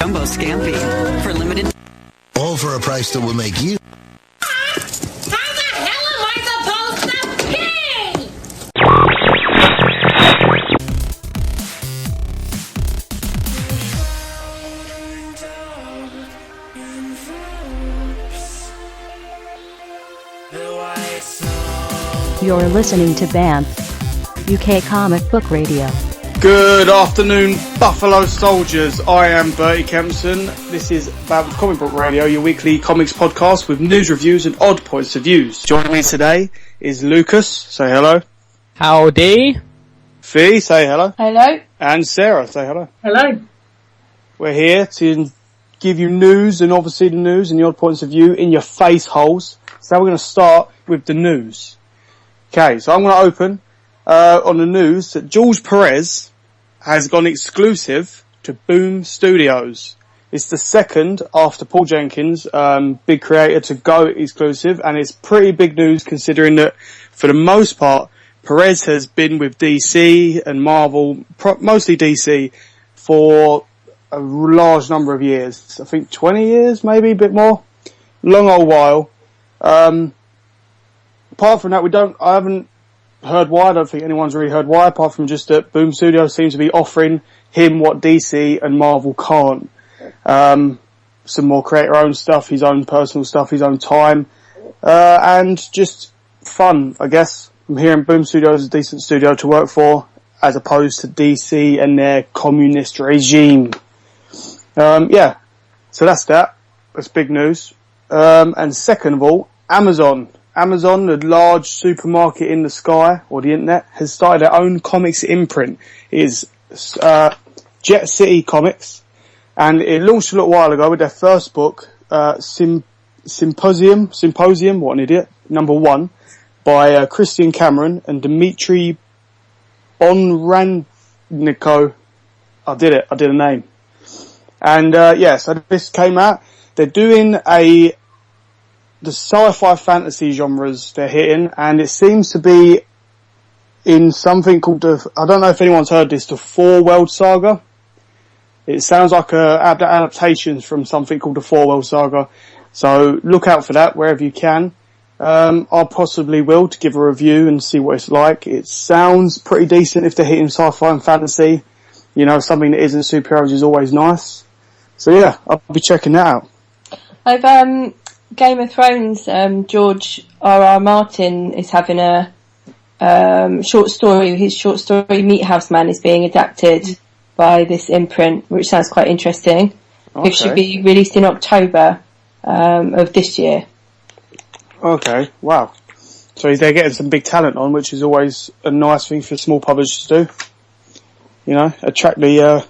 Jumbo Scampi. For limited... All for a price that will make you... How the hell am I supposed to pee? You're listening to BAMF, UK Comic Book Radio. Good afternoon, Buffalo Soldiers. I am Bertie Kempson. This is BAMF Comic Book Radio, your weekly comics podcast with news reviews and odd points of views. Joining me today is Lucas. Say hello. Howdy. Fee, say hello. Hello. And Sarah, say hello. Hello. We're here to give you news, and obviously the news and the odd points of view in your face holes. So now we're going to start with the news. Okay, so I'm going to open on the news that George Perez has gone exclusive to Boom Studios. It's the second after Paul Jenkins, big creator, to go exclusive, and it's pretty big news considering that for the most part Perez has been with DC and Marvel, mostly DC, for a large number of years. I think 20 years, maybe a bit more. Long old while. Apart from that, I haven't heard why. I don't think anyone's really heard why, apart from just that Boom Studios seems to be offering him what DC and Marvel can't. Some more creator-owned stuff, his own personal stuff, his own time, and just fun, I guess. I'm hearing Boom Studios is a decent studio to work for, as opposed to DC and their communist regime. Yeah, so that's that. That's big news. And second of all, Amazon, the large supermarket in the sky, or the internet, has started their own comics imprint. It is Jet City Comics, and it launched a little while ago with their first book, Symposium, what an idiot, #1, by Christian Cameron and Dmitry Bonrandniko. I did a name. And so this came out. They're doing the sci-fi fantasy genres they're hitting, and it seems to be in something called I don't know if anyone's heard this, the Four World Saga. It sounds like adaptations from something called the Four World Saga. So look out for that wherever you can. I possibly will to give a review and see what it's like. It sounds pretty decent if they're hitting sci-fi and fantasy. You know, something that isn't superheroes is always nice. So yeah, I'll be checking that out. I've Game of Thrones, George R.R. Martin is having a short story. His short story Meat House Man is being adapted by this imprint, which sounds quite interesting. Okay. It should be released in October of this year. Okay, wow. So they're getting some big talent on, which is always a nice thing for small publishers to do. You know, attract the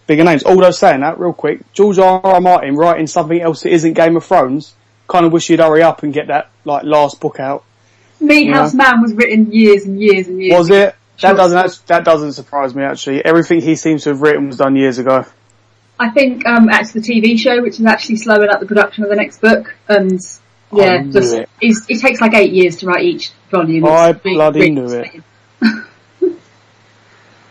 bigger names. Although saying that, real quick, George R.R. Martin writing something else that isn't Game of Thrones, kind of wish he'd hurry up and get that last book out. Meat House Man was written years and years and years. Was it? That doesn't surprise me, actually. Everything he seems to have written was done years ago. I think actually the TV show, which is actually slowing up the production of the next book, and yeah, it takes like 8 years to write each volume. I bloody knew it.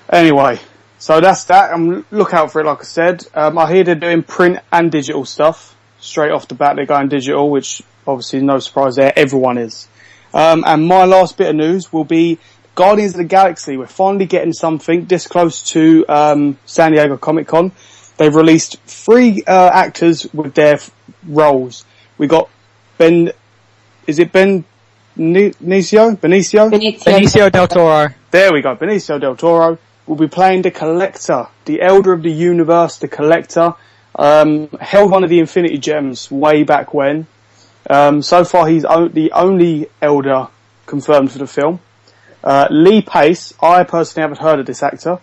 Anyway, so that's that. Look out for it, like I said. I hear they're doing print and digital stuff. Straight off the bat, they're going digital, which obviously is no surprise there. Everyone is. And my last bit of news will be Guardians of the Galaxy. We're finally getting something this close to San Diego Comic Con. They've released 3 actors with their roles. We got Benicio del Toro. There we go. Benicio del Toro will be playing the Collector, the Elder of the Universe, the Collector. Held one of the Infinity Gems way back when. So far he's the only Elder confirmed for the film. Lee Pace, I personally haven't heard of this actor.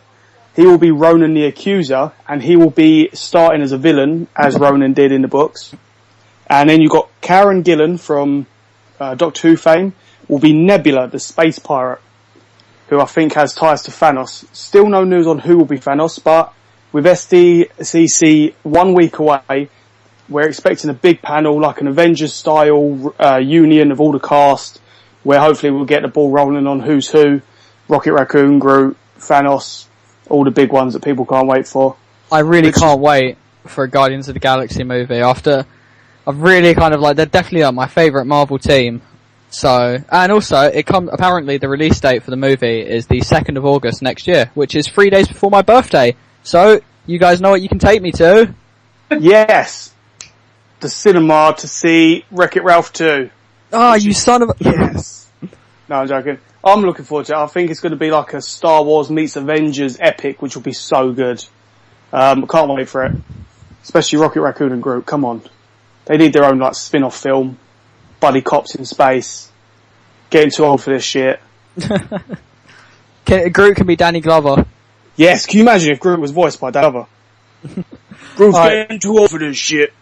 He will be Ronan the Accuser, and he will be starting as a villain, as Ronan did in the books. And then you've got Karen Gillan from Doctor Who fame, will be Nebula, the space pirate, who I think has ties to Thanos. Still no news on who will be Thanos, but with SDCC 1 week away, we're expecting a big panel, like an Avengers-style union of all the cast, where hopefully we'll get the ball rolling on who's who. Rocket Raccoon, Groot, Thanos, all the big ones that people can't wait for. I really can't wait. for a Guardians of the Galaxy movie. After I've really kind of like, they're definitely like my favourite Marvel team. So, and also apparently the release date for the movie is the 2nd of August next year, which is 3 days before my birthday. So, you guys know what you can take me to. Yes. The cinema to see Wreck-It Ralph 2. Oh, you son of a... Yes. No, I'm joking. I'm looking forward to it. I think it's going to be like a Star Wars meets Avengers epic, which will be so good. I can't wait for it. Especially Rocket Raccoon and Groot. Come on. They need their own like spin-off film. Buddy cops in space. Getting too old for this shit. Groot can be Danny Glover. Yes, can you imagine if Groot was voiced by Danny Glover? Groot's getting too old for this shit.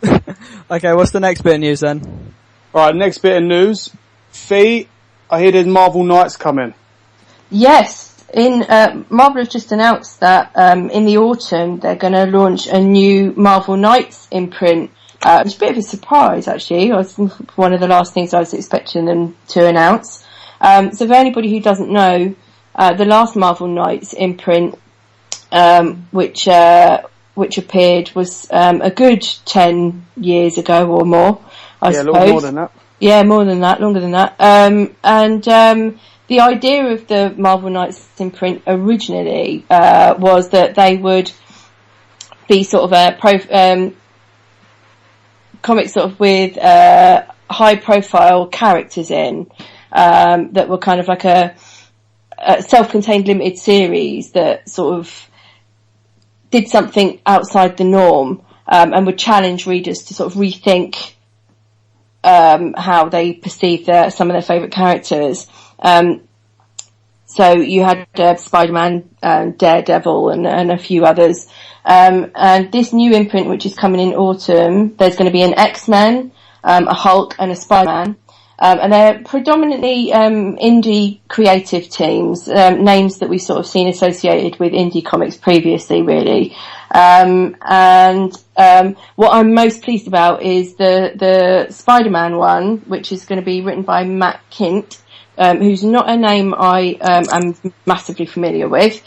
Okay, what's the next bit of news then? Alright, next bit of news. Fee, I hear there's Marvel Knights coming. Yes, Marvel have just announced that in the autumn they're going to launch a new Marvel Knights imprint. It was a bit of a surprise, actually. It was one of the last things I was expecting them to announce. So for anybody who doesn't know, the last Marvel Knights imprint, which appeared was a good 10 years ago or more, I suppose. Yeah, a little more than that. Yeah, more than that, longer than that. The idea of the Marvel Knights imprint originally was that they would be sort of a comics sort of with high profile characters in that were kind of like a self-contained limited series that sort of did something outside the norm and would challenge readers to sort of rethink how they perceive some of their favourite characters. So you had Spider-Man, Daredevil and a few others. And this new imprint, which is coming in autumn, there's going to be an X-Men, a Hulk and a Spider-Man. And they're predominantly indie creative teams, names that we've sort of seen associated with indie comics previously, really. What I'm most pleased about is the Spider-Man one, which is going to be written by Matt Kint, who's not a name I am massively familiar with.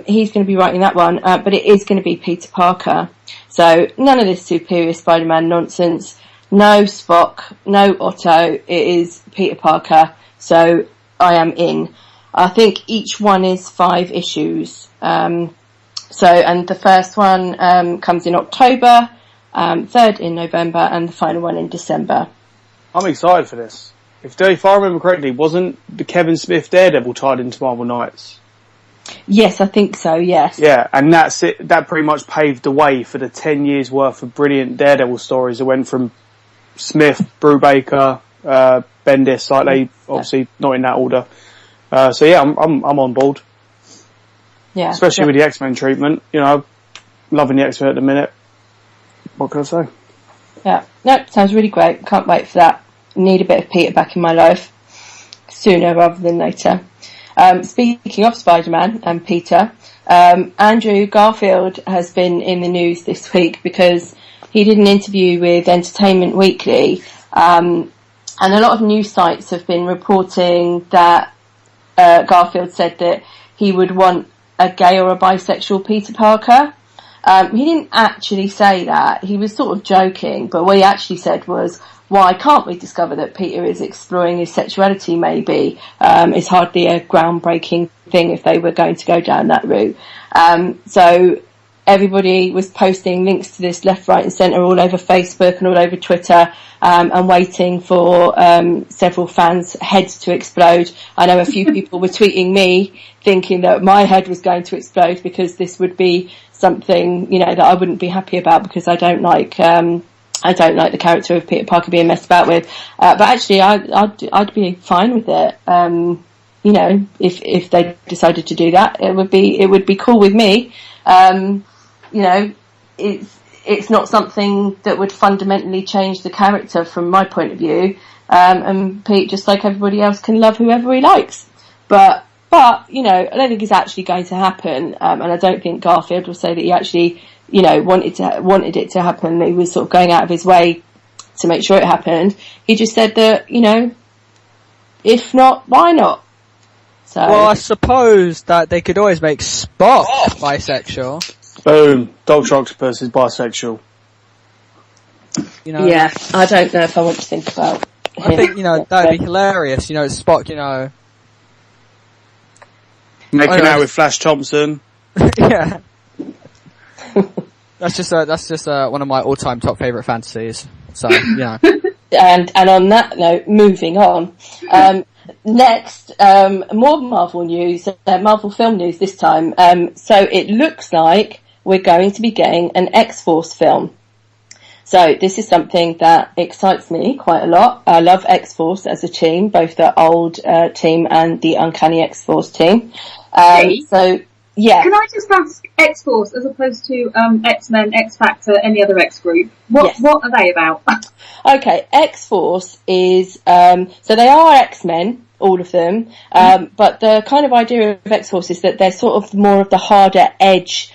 He's going to be writing that one, but it is going to be Peter Parker. So none of this superior Spider-Man nonsense. No Spock, no Otto. It is Peter Parker. So I am in. I think each one is 5 issues. And the first one comes in October, third in November, and the final one in December. I'm excited for this. If I remember correctly, wasn't the Kevin Smith Daredevil tied into Marvel Knights? Yes, I think so, yes. Yeah, and that's it. That pretty much paved the way for the 10 years worth of brilliant Daredevil stories that went from Smith, Brubaker, Bendis, like they obviously not in that order. So yeah, I'm on board. Yeah. Especially with the X-Men treatment, loving the X-Men at the minute. What can I say? Yeah. No, sounds really great. Can't wait for that. Need a bit of Peter back in my life sooner rather than later. Speaking of Spider-Man and Peter, Andrew Garfield has been in the news this week because he did an interview with Entertainment Weekly, and a lot of news sites have been reporting that Garfield said that he would want a gay or a bisexual Peter Parker. He didn't actually say that. He was sort of joking, but what he actually said was, why can't we discover that Peter is exploring his sexuality maybe? It's hardly a groundbreaking thing if they were going to go down that route. So everybody was posting links to this left, right and centre all over Facebook and all over Twitter, and waiting for several fans' heads to explode. I know a few people were tweeting me thinking that my head was going to explode because this would be something, that I wouldn't be happy about because I don't like the character of Peter Parker being messed about with. But actually, I'd be fine with it. If they decided to do that, it would be cool with me. It's not something that would fundamentally change the character from my point of view. And Pete, just like everybody else, can love whoever he likes. But I don't think it's actually going to happen. And I don't think Garfield will say that he actually, wanted it to happen. He was sort of going out of his way to make sure it happened. He just said that, if not, why not? So. Well, I suppose that they could always make Spock bisexual. Boom. Dr. Octopus is bisexual. You know, Yeah, I don't know if I want to think about. I think that'd be hilarious. Spock. Making out with Flash Thompson. Yeah. That's just one of my all-time top favourite fantasies. So And on that note, moving on. Next, more Marvel news, Marvel film news this time. So it looks like we're going to be getting an X-Force film. So this is something that excites me quite a lot. I love X-Force as a team, both the old team and the Uncanny X-Force team. So, yeah. Can I just ask X-Force as opposed to X-Men, X-Factor, any other X group? What are they about? Okay, X-Force is, so they are X-Men, all of them, but the kind of idea of X-Force is that they're sort of more of the harder edge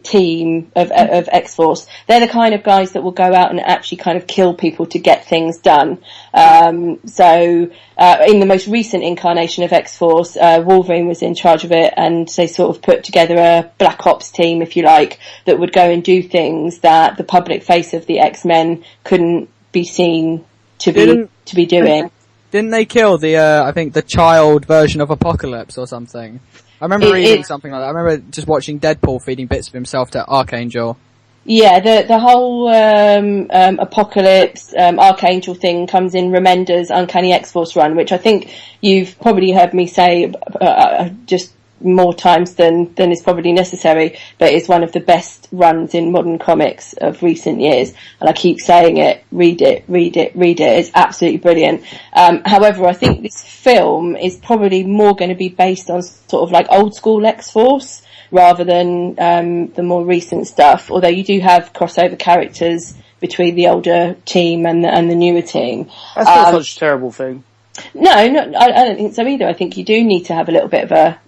team of X-Force. They're the kind of guys that will go out and actually kind of kill people to get things done. So in the most recent incarnation of X-Force, Wolverine was in charge of it, and they sort of put together a Black Ops team, if you like, that would go and do things that the public face of the X-Men couldn't be seen to be doing. Didn't they kill I think the child version of Apocalypse or something? I remember reading something like that. I remember just watching Deadpool feeding bits of himself to Archangel. Yeah, the whole Apocalypse Archangel thing comes in Remender's Uncanny X-Force run, which I think you've probably heard me say just more times than is probably necessary, but it's one of the best runs in modern comics of recent years, and I keep saying it. Read it. It's absolutely brilliant. However, I think this film is probably more going to be based on sort of like old school X-Force rather than the more recent stuff, although you do have crossover characters between the older team and the newer team. That's not such a terrible thing. No, I don't think so either. I think you do need to have a little bit of a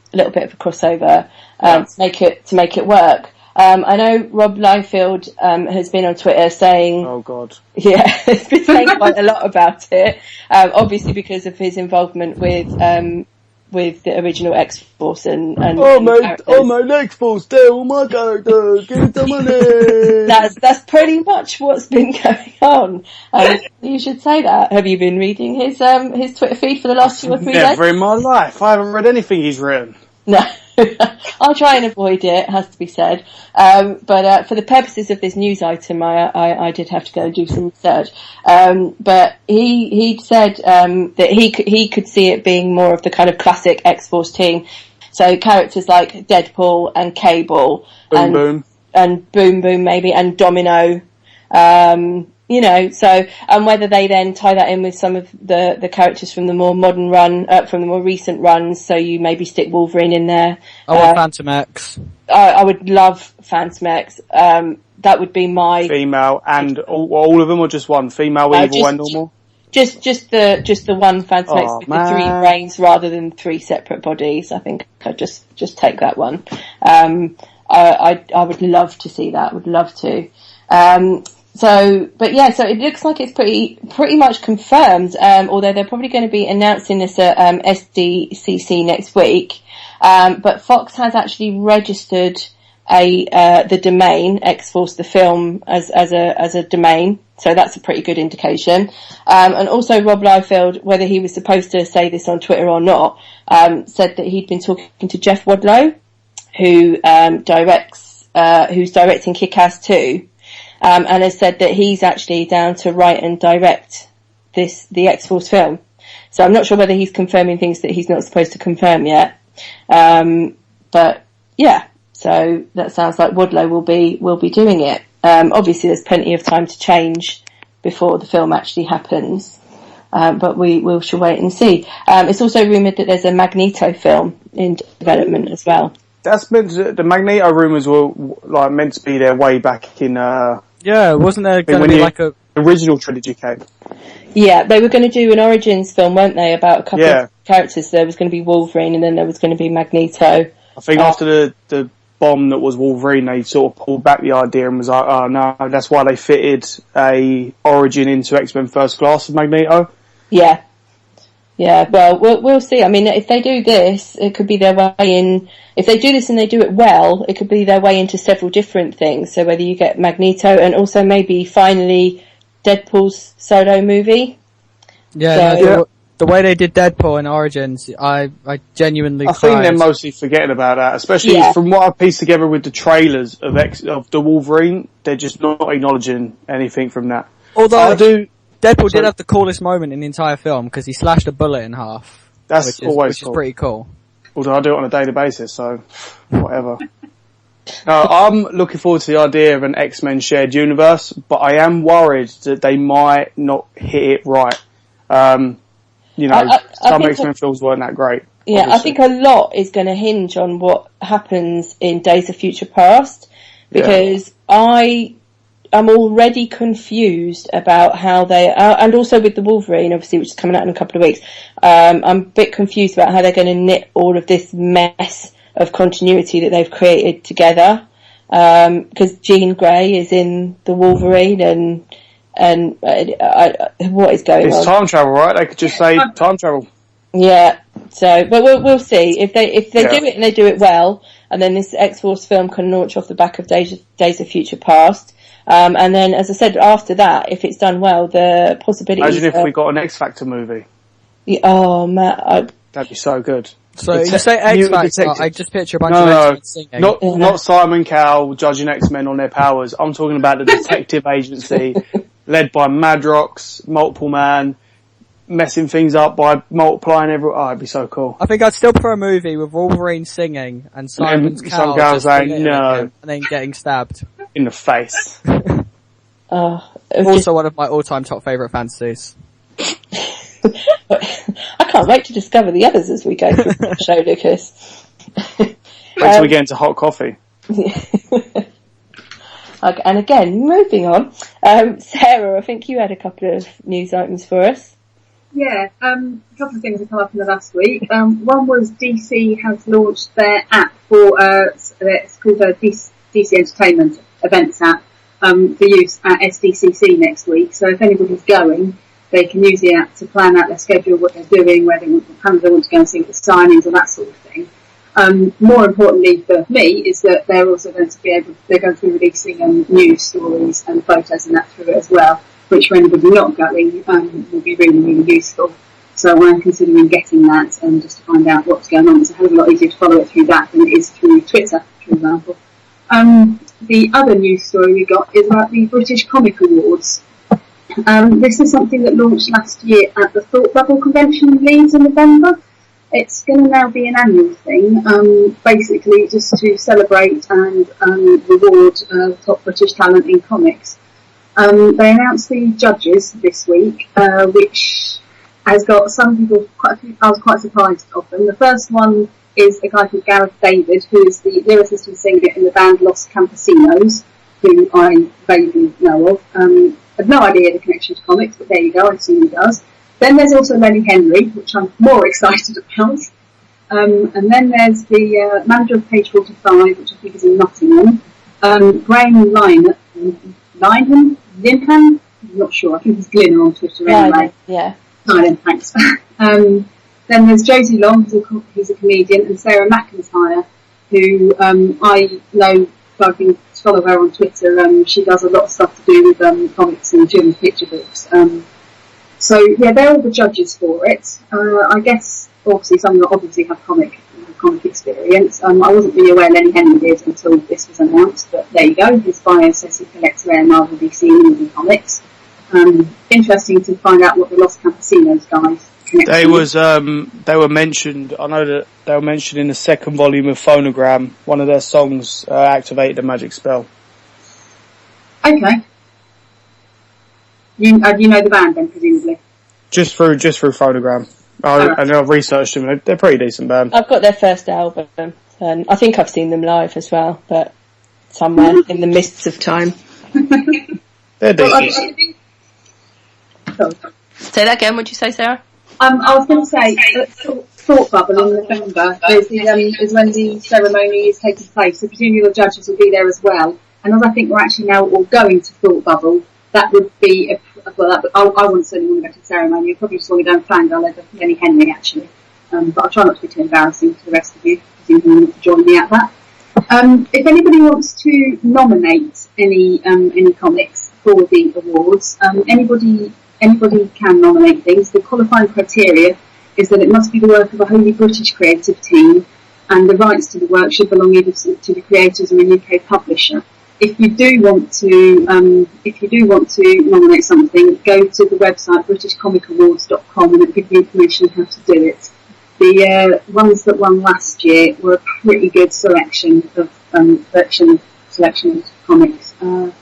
crossover to make it work. I know Rob Liefeld has been on Twitter saying, "Oh God, yeah," he's been saying quite a lot about it. Obviously because of his involvement with the original X-Force and my X-Force, they're all my characters. Give me the money. That's pretty much what's been going on. You should say that. Have you been reading his Twitter feed for the last 2 or 3 days? Never in my life. I haven't read anything he's written. No. I'll try and avoid it, has to be said. But for the purposes of this news item, I did have to go and do some research. But he said that he could see it being more of the kind of classic X-Force team. So characters like Deadpool and Cable and Boom Boom maybe, and Domino. And whether they then tie that in with some of the characters from the more modern run, from the more recent runs, so you maybe stick Wolverine in there. I want Phantom X. I would love Phantom X. That would be my female, and all of them, or just one female, evil and normal. Just the one Phantom X with the 3 brains rather than 3 separate bodies. I think I'd just take that one. I would love to see that. Would love to. So it looks like it's pretty much confirmed, although they're probably going to be announcing this at SDCC next week. But Fox has actually registered the domain X-Force the film as a domain, so that's a pretty good indication. And also Rob Liefeld, whether he was supposed to say this on Twitter or not, said that he'd been talking to Jeff Wadlow, who's directing Kick-Ass 2. And has said that he's actually down to write and direct the X-Force film. So I'm not sure whether he's confirming things that he's not supposed to confirm yet. But yeah, so that sounds like Wadlow will be doing it. Obviously there's plenty of time to change before the film actually happens. But we shall wait and see. It's also rumoured that there's a Magneto film in development as well. That's the Magneto rumours were like meant to be there way back in. Wasn't there going to be like a original trilogy came? Yeah, they were going to do an Origins film, weren't they? About a couple of characters. There was going to be Wolverine, and then there was going to be Magneto. I think after the bomb that was Wolverine, they sort of pulled back the idea and was like, "Oh no, that's why they fitted a Origin into X-Men First Class of Magneto." Yeah. Yeah, well, we'll see. I mean, if they do this, it could be their way in. If they do this and they do it well, it could be their way into several different things. So whether you get Magneto and also maybe finally Deadpool's solo movie. Yeah, So, the way they did Deadpool in Origins, I genuinely I cried. think they're mostly forgetting about that, especially from what I've pieced together with the trailers of the Wolverine. They're just not acknowledging anything from that. Although Deadpool did have the coolest moment in the entire film because he slashed a bullet in half. That's always which cool. is pretty cool. Although I do it on a daily basis, so whatever. I'm looking forward to the idea of an X-Men shared universe, but I am worried that they might not hit it right. Some X-Men films weren't that great. Yeah, obviously. I think a lot is going to hinge on what happens in Days of Future Past, because I'm already confused about how they and also with the Wolverine, obviously, which is coming out in a couple of weeks. I'm a bit confused about how they're going to knit all of this mess of continuity that they've created together. Because Jean Grey is in the Wolverine, and what is going on? It's time travel, right? They could just say time travel. Yeah. So, but we'll see if they do it and they do it well, and then this X-Force film can launch off the back of Days of Future Past. And then, as I said, after that, if it's done well, the possibilities. Imagine if we got an X Factor movie. Oh, man. That'd be so good. So you say X Factor, I just picture a bunch of X-Men singing. Not Simon Cowell judging X-Men on their powers. I'm talking about the detective agency led by Madrox, Multiple Man, messing things up by multiplying everyone. Oh, it'd be so cool. I think I'd still prefer a movie with Wolverine singing and Simon Cowell just saying no and then getting stabbed in the face. Also one of my all-time top favourite fantasies. I can't wait to discover the others as we go through the show, Lucas. Wait till we get into hot coffee. And again, moving on. Sarah, I think you had a couple of news items for us. Yeah, a couple of things have come up in the last week. One was DC has launched their app for, it's called DC Entertainment Events app, for use at SDCC next week. So if anybody's going, they can use the app to plan out their schedule, what they're doing, where they want to go and see the signings and that sort of thing. More importantly for me is that they're also going to they're going to be releasing news stories and photos and that through it as well, which for anybody not going will be really, really useful. So I'm considering getting that just to find out what's going on. It's a hell of a lot easier to follow it through that than it is through Twitter, for example. The other news story we got is about the British Comic Awards. This is something that launched last year at the Thought Bubble Convention in Leeds in November. It's going to now be an annual thing, basically just to celebrate and reward top British talent in comics. They announced the judges this week, which has got some people, I was quite surprised of them. The first one is a guy called Gareth David, who is the lyricist and singer in the band Los Campesinos, who I vaguely know of. I have no idea the connection to comics, but there you go, I assume he does. Then there's also Lenny Henry, which I'm more excited about. And then there's the manager of Page 45, which I think is in Nottingham. Graham Linehan? I'm not sure. I think he's Glynn on Twitter anyway. Yeah. Linehan, thanks. Then there's Josie Long, who's a comedian, and Sarah McIntyre, who I know, I've been to follow her on Twitter. She does a lot of stuff to do with comics and children's picture books. So yeah, they're all the judges for it. I guess obviously some of them obviously have comic experience. I wasn't really aware Lenny Henry did until this was announced, but there you go. His bio says he collects rare Marvel, DC and movie comics. Interesting to find out what the Los Campesinos guys connect. They were mentioned. I know that they were mentioned in the second volume of Phonogram. One of their songs activated a magic spell. Okay. You know the band then, presumably? Just through Phonogram. And I've researched them. They're a pretty decent band. I've got their first album, and I think I've seen them live as well, but somewhere in the mists of time. They're decent. Say that again, would you say, Sarah? I was going to say, Thought Bubble in November is when the ceremony is taking place, so presumably the judges will be there as well. And as I think we're actually now all going to Thought Bubble, that would be a well, I wouldn't certainly want to go to the ceremony. I probably just want to go and fangirl over Lenny Henry, actually. But I'll try not to be too embarrassing to the rest of you, presumably you want to join me at that. If anybody wants to nominate any comics for the awards, anybody can nominate things. The qualifying criteria is that it must be the work of a wholly British creative team, and the rights to the work should belong either to the creators or a UK publisher. If you do want to nominate something, go to the website britishcomicawards.com and it'll give you information on how to do it. The ones that won last year were a pretty good selection of comics. I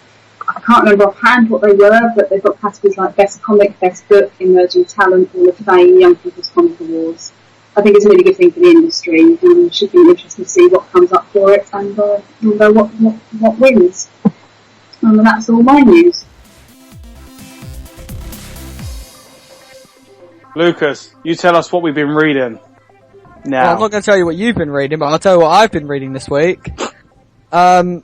can't remember offhand what they were, but they've got categories like Best Comic, Best Book, Emerging Talent, Hall of Fame, Young People's Comic Awards. I think it's a really good thing for the industry, and it should be interesting to see what comes up for it and what wins. And that's all my news. Lucas, you tell us what we've been reading. Now, Well, I'm not going to tell you what you've been reading, but I'll tell you what I've been reading this week. I'll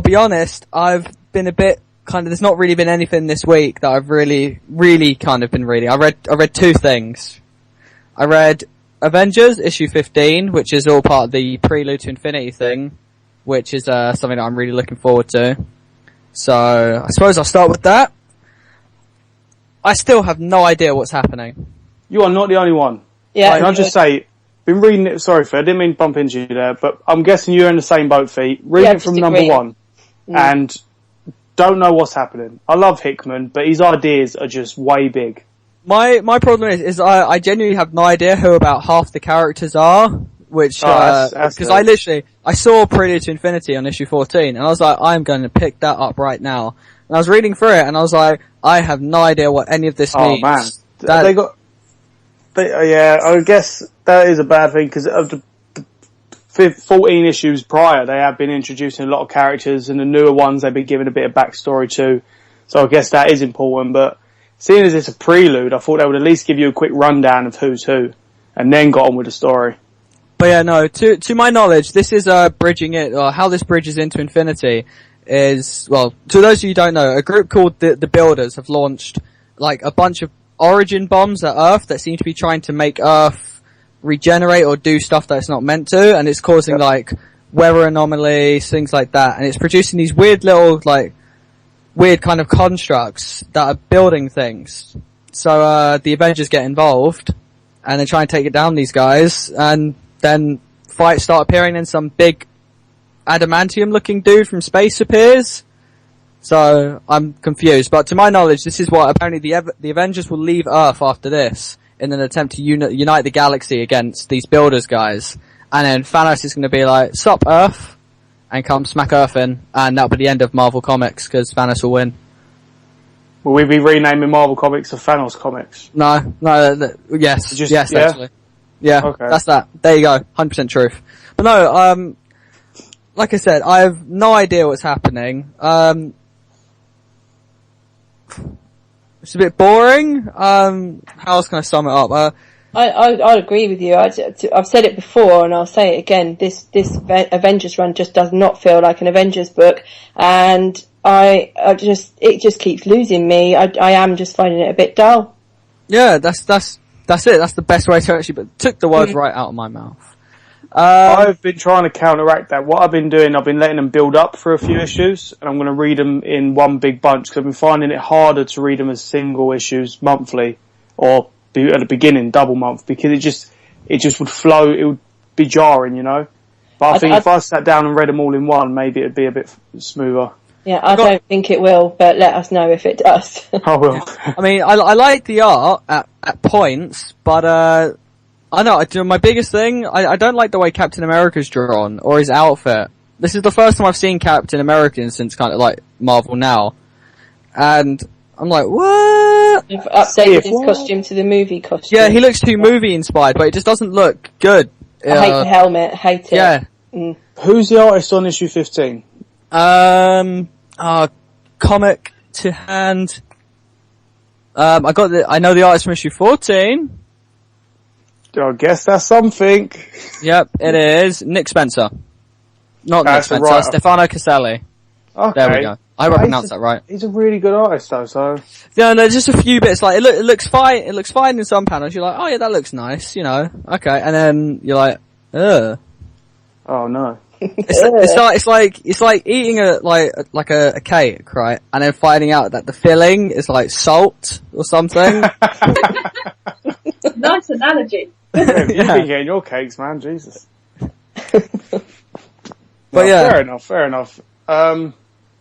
be honest, I've been a bit there's not really been anything this week that I've really, really kind of been reading. I read two things. I read Avengers issue 15, which is all part of the Prelude to Infinity thing, which is something that I'm really looking forward to. So I suppose I'll start with that. I still have no idea what's happening. you are not the only one. Yeah. Can I just say, been reading it, sorry Phil, I didn't mean to bump into you there, but I'm guessing you're in the same boat, Fee. Reading it from number one, and don't know what's happening. I love Hickman, but his ideas are just way big. My problem is I genuinely have no idea who about half the characters are, which, because I saw Prelude to Infinity on issue 14, and I was like, I'm going to pick that up right now. And I was reading through it, and I was like, I have no idea what any of this means. Oh man. Yeah, I guess that is a bad thing, because of the 14 issues prior, they have been introducing a lot of characters, and the newer ones they've been giving a bit of backstory to. So I guess that is important, but seeing as it's a prelude, I thought they would at least give you a quick rundown of who's who, and then got on with the story. But yeah, no, to my knowledge, this is bridging it, or how this bridges into Infinity is, well, to those of you who don't know, a group called the Builders have launched like a bunch of origin bombs at Earth that seem to be trying to make Earth regenerate or do stuff that it's not meant to, and it's causing like weather anomalies, things like that, and it's producing these weird little weird kind of constructs that are building things. So the Avengers get involved and they try and take it down, these guys, and then fights start appearing, and some big adamantium looking dude from space appears. So I'm confused, but to my knowledge, this is what apparently the Avengers will leave Earth after this in an attempt to unite the galaxy against these Builders guys, and then Thanos is going to be like, "Sup, Earth," and come smack Earth in, and that'll be the end of Marvel Comics because Thanos will win. Will we be renaming Marvel Comics to Thanos Comics? No, yes, yes, yeah? actually. Yeah, okay. That's that. There you go, 100% truth. But no, like I said, I have no idea what's happening. It's a bit boring. How else can I sum it up? I agree with you. I've said it before and I'll say it again. This Avengers run just does not feel like an Avengers book, and it just keeps losing me. I am just finding it a bit dull. Yeah, that's it. That's the best way to actually, but took the words right out of my mouth. I've been trying to counteract that. What I've been doing, I've been letting them build up for a few issues, and I'm going to read them in one big bunch, because I've been finding it harder to read them as single issues monthly, or at the beginning double month, because it just would flow. It would be jarring, you know. But I think if I sat down and read them all in one, maybe it'd be a bit smoother. Yeah, I don't think it will, but let us know if it does. I will. I mean, I like the art at points, but I know, my biggest thing, I don't like the way Captain America's drawn, or his outfit. This is the first time I've seen Captain America since kind of like Marvel Now. And I'm like, what? They've updated his costume to the movie costume. Yeah, he looks too movie inspired, but it just doesn't look good. I hate the helmet, hate it. Yeah. Who's the artist on issue 15? Comic to hand. I know the artist from issue 14. I guess that's something. Yep, it is. Nick Spencer. Not Nick Spencer, right. Stefano Caselli. Okay. There we go. I hope I pronounced that right. He's a really good artist though, so. Yeah, no, just a few bits, like, it looks fine, it looks fine in some panels, you're like, oh yeah, that looks nice, you know, okay, and then you're like, ugh. Oh no. It's like eating a cake, right? And then finding out that the filling is like salt or something. Nice analogy. Yeah, you've been getting your cakes, man, Jesus. But yeah. Fair enough.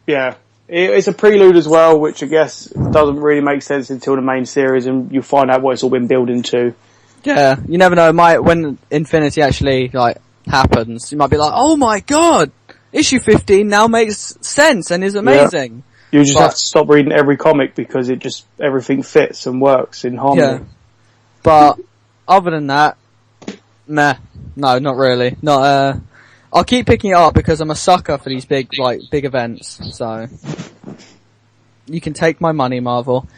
Yeah. It's a prelude as well, which I guess doesn't really make sense until the main series and you find out what it's all been building to. Yeah, you never know, when Infinity actually, like, happens, you might be like, oh my god! Issue 15 now makes sense and is amazing. Yeah. You just have to stop reading every comic because everything fits and works in harmony. Yeah. But, other than that, meh. No, not really. I'll keep picking it up because I'm a sucker for these big events, so. You can take my money, Marvel.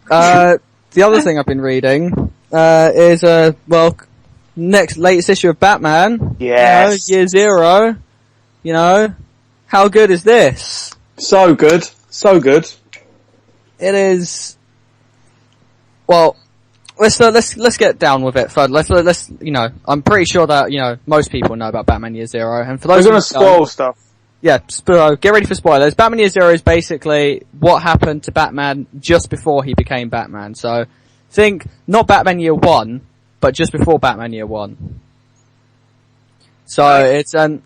The other thing I've been reading, is, latest issue of Batman. Yes. Year 0. You know, how good is this? So good. So good. It is, well, let's get down with it first. Let's, you know, I'm pretty sure that, you know, most people know about Batman Year Zero, and for those We're gonna spoil stuff. Yeah, get ready for spoilers. Batman Year Zero is basically what happened to Batman just before he became Batman. So, think, not Batman Year 1, but just before Batman Year 1. So, it's kind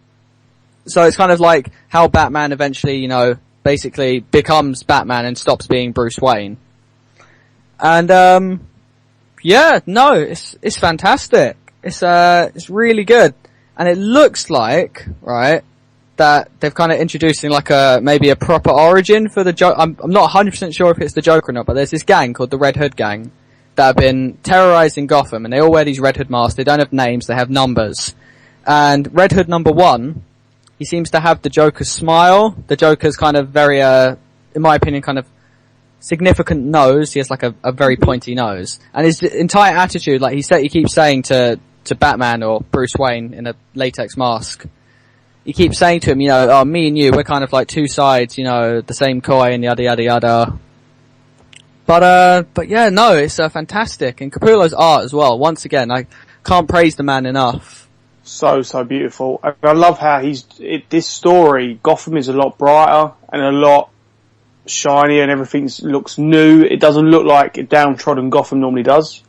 of like how Batman eventually, you know, basically becomes Batman and stops being Bruce Wayne. And, yeah, no, it's fantastic. It's really good. And it looks like, right, that they've kind of introducing like maybe a proper origin for the Joker. I'm not 100% sure if it's the Joker or not, but there's this gang called the Red Hood Gang that have been terrorizing Gotham, and they all wear these Red Hood masks. They don't have names, they have numbers. And Red Hood number 1, he seems to have the Joker's smile. The Joker's kind of very, in my opinion, kind of significant nose. He has like a very pointy nose. And his entire attitude, like he keeps saying to Batman or Bruce Wayne in a latex mask, he keeps saying to him, you know, oh, me and you, we're kind of like two sides, you know, the same coin, yada yada yada. But yeah, no, it's fantastic. And Capullo's art as well. Once again, I can't praise the man enough. So beautiful. And I love how this story, Gotham is a lot brighter and a lot shinier and everything looks new. It doesn't look like downtrodden Gotham normally does.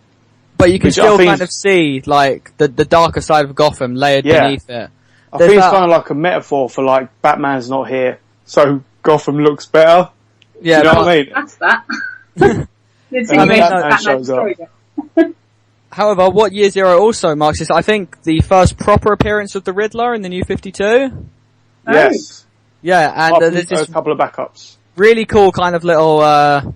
But you can still kind of see, like, the darker side of Gotham layered beneath it. I think it's kind of like a metaphor for, like, Batman's not here, so Gotham looks better. Yeah, you know what I mean? That's that. Batman shows up. However, what Year Zero also marks is, I think, the first proper appearance of the Riddler in the New 52. Yes. Yeah, and there's this a couple of backups. Really cool kind of little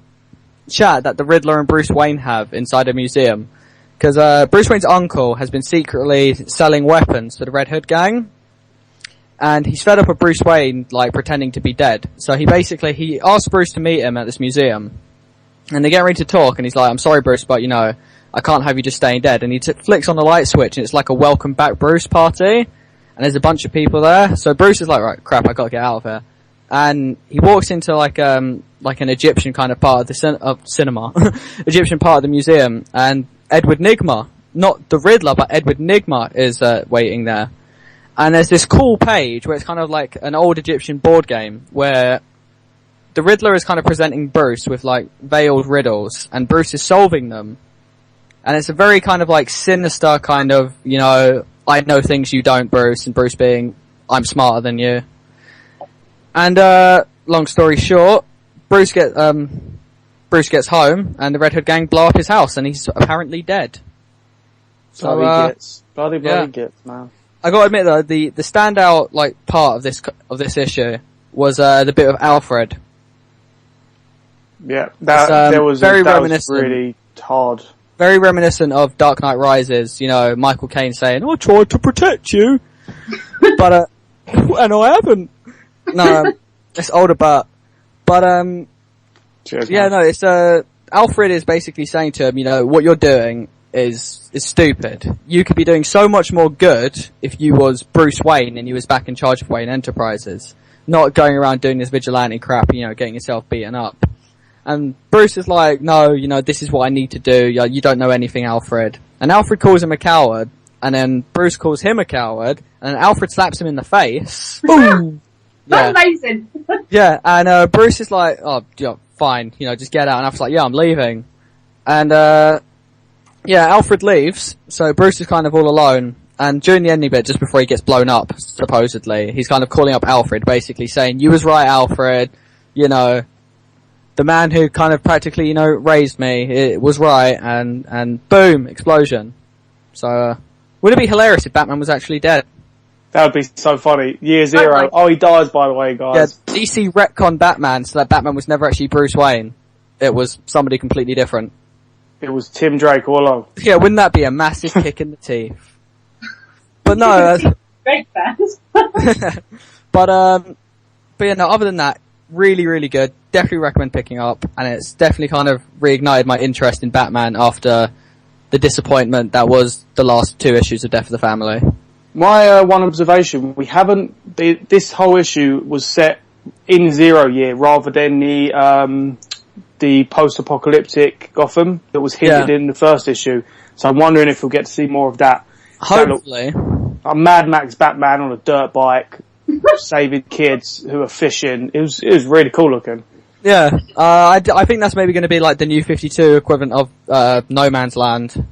chat that the Riddler and Bruce Wayne have inside a museum. Because Bruce Wayne's uncle has been secretly selling weapons to the Red Hood Gang. And he's fed up with Bruce Wayne, like, pretending to be dead. So he asks Bruce to meet him at this museum. And they get ready to talk, and he's like, I'm sorry, Bruce, but, you know, I can't have you just staying dead. And he flicks on the light switch, and it's like a welcome back Bruce party. And there's a bunch of people there. So Bruce is like, right, crap, I gotta get out of here. And he walks into like an Egyptian kind of part of the cinema. Egyptian part of the museum. And Edward Nygma, not the Riddler, but Edward Nygma is waiting there. And there's this cool page where it's kind of like an old Egyptian board game where the Riddler is kind of presenting Bruce with like veiled riddles and Bruce is solving them. And it's a very kind of like sinister kind of, you know, I know things you don't, Bruce, and Bruce being, I'm smarter than you. And, long story short, Bruce gets home and the Red Hood Gang blow up his house and he's apparently dead. So, Bloody gets, man. I gotta admit though, the standout, like, part of this issue was, the bit of Alfred. Yeah, that was really hard. Very reminiscent of Dark Knight Rises, you know, Michael Caine saying, I tried to protect you, but, and I haven't. No, it's older, but, cheers, yeah, man. no, it's, Alfred is basically saying to him, you know, what you're doing is stupid. You could be doing so much more good if you was Bruce Wayne and you was back in charge of Wayne Enterprises. not going around doing this vigilante crap, getting yourself beaten up. And Bruce is like, no, this is what I need to do. You don't know anything, Alfred. And Alfred calls him a coward, and then Bruce calls him a coward, and then Alfred slaps him in the face. Boom! That's amazing. Yeah, and Bruce is like, oh, fine, just get out. And Alfred's like, yeah, I'm leaving. And Alfred leaves, so Bruce is kind of all alone. And during the ending bit, just before he gets blown up, supposedly, he's kind of calling up Alfred, basically saying, you was right, Alfred, the man who kind of practically, raised me, it was right, and boom, explosion. So, would it be hilarious if Batman was actually dead? That would be so funny. Year zero. Oh, he dies, by the way, guys. Yeah, DC retcon Batman, so that Batman was never actually Bruce Wayne. It was somebody completely different. It was Tim Drake all along. Yeah, wouldn't that be a massive kick in the teeth? But no, Great fans. but other than that, really, really good. Definitely recommend picking up, and it's definitely kind of reignited my interest in Batman after the disappointment that was the last 2 issues of Death of the Family. My one observation: this whole issue was set in 0 year rather than the post-apocalyptic Gotham that was hinted in the first issue. So I'm wondering if we'll get to see more of that. Hopefully. A Mad Max Batman on a dirt bike, saving kids who are fishing. It was really cool looking. Yeah, I think that's maybe going to be like the new 52 equivalent of No Man's Land.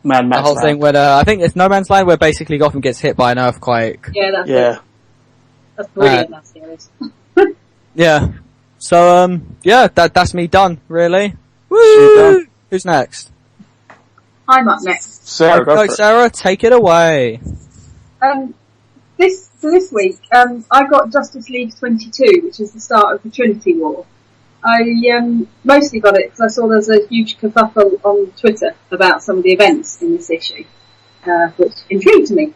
Mad Max. The whole thing where I think it's No Man's Land where basically Gotham gets hit by an earthquake. Yeah, that's brilliant. That series. Yeah. So that's me done. Really. Woo! Who's next? I'm up next. Sarah, go for it. Sarah, take it away. This week, I got Justice League 22, which is the start of the Trinity War. I mostly got it because I saw there's a huge kerfuffle on Twitter about some of the events in this issue, which intrigued me.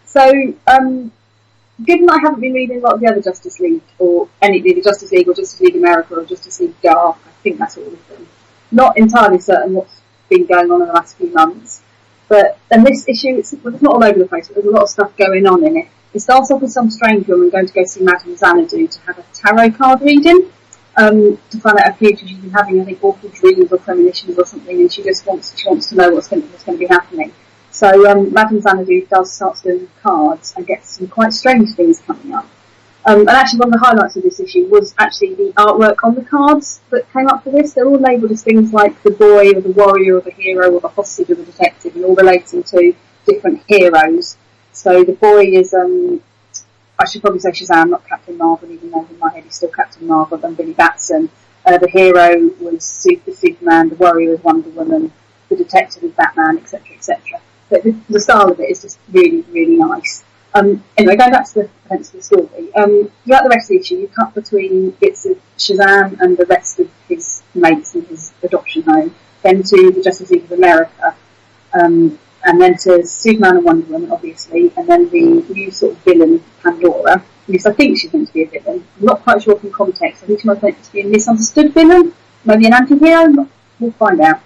So, given that I haven't been reading a lot of the other Justice League, or any of the Justice League, or Justice League America, or Justice League Dark, I think that's all of them. Not entirely certain what's been going on in the last few months. And this issue, it's not all over the place, but there's a lot of stuff going on in it. It starts off with some strange woman going to go see Madame Xanadu to have a tarot card reading, to find out a future. She's been having, I think, awful dreams or premonitions or something, and she wants to know what's going to be happening. So Madame Xanadu does start doing cards and gets some quite strange things coming up. And actually one of the highlights of this issue was actually the artwork on the cards that came up for this. They're all labelled as things like the boy or the warrior or the hero or the hostage or the detective, and all relating to different heroes. So the boy is, I should probably say Shazam, not Captain Marvel, even though in my head he's still Captain Marvel, than Billy Batson. The hero was Superman, the warrior was Wonder Woman, the detective was Batman, etc., etc. But the style of it is just really, really nice. Anyway, going back to the events of the story, throughout the rest of the issue, you cut between bits of Shazam and the rest of his mates in his adoption home, then to the Justice League of America, and then to Superman and Wonder Woman, obviously, and then the new sort of villain, Pandora. At least I think she's meant to be a villain. I'm not quite sure from context. I think she might be meant to be a misunderstood villain, maybe an anti-hero. We'll find out.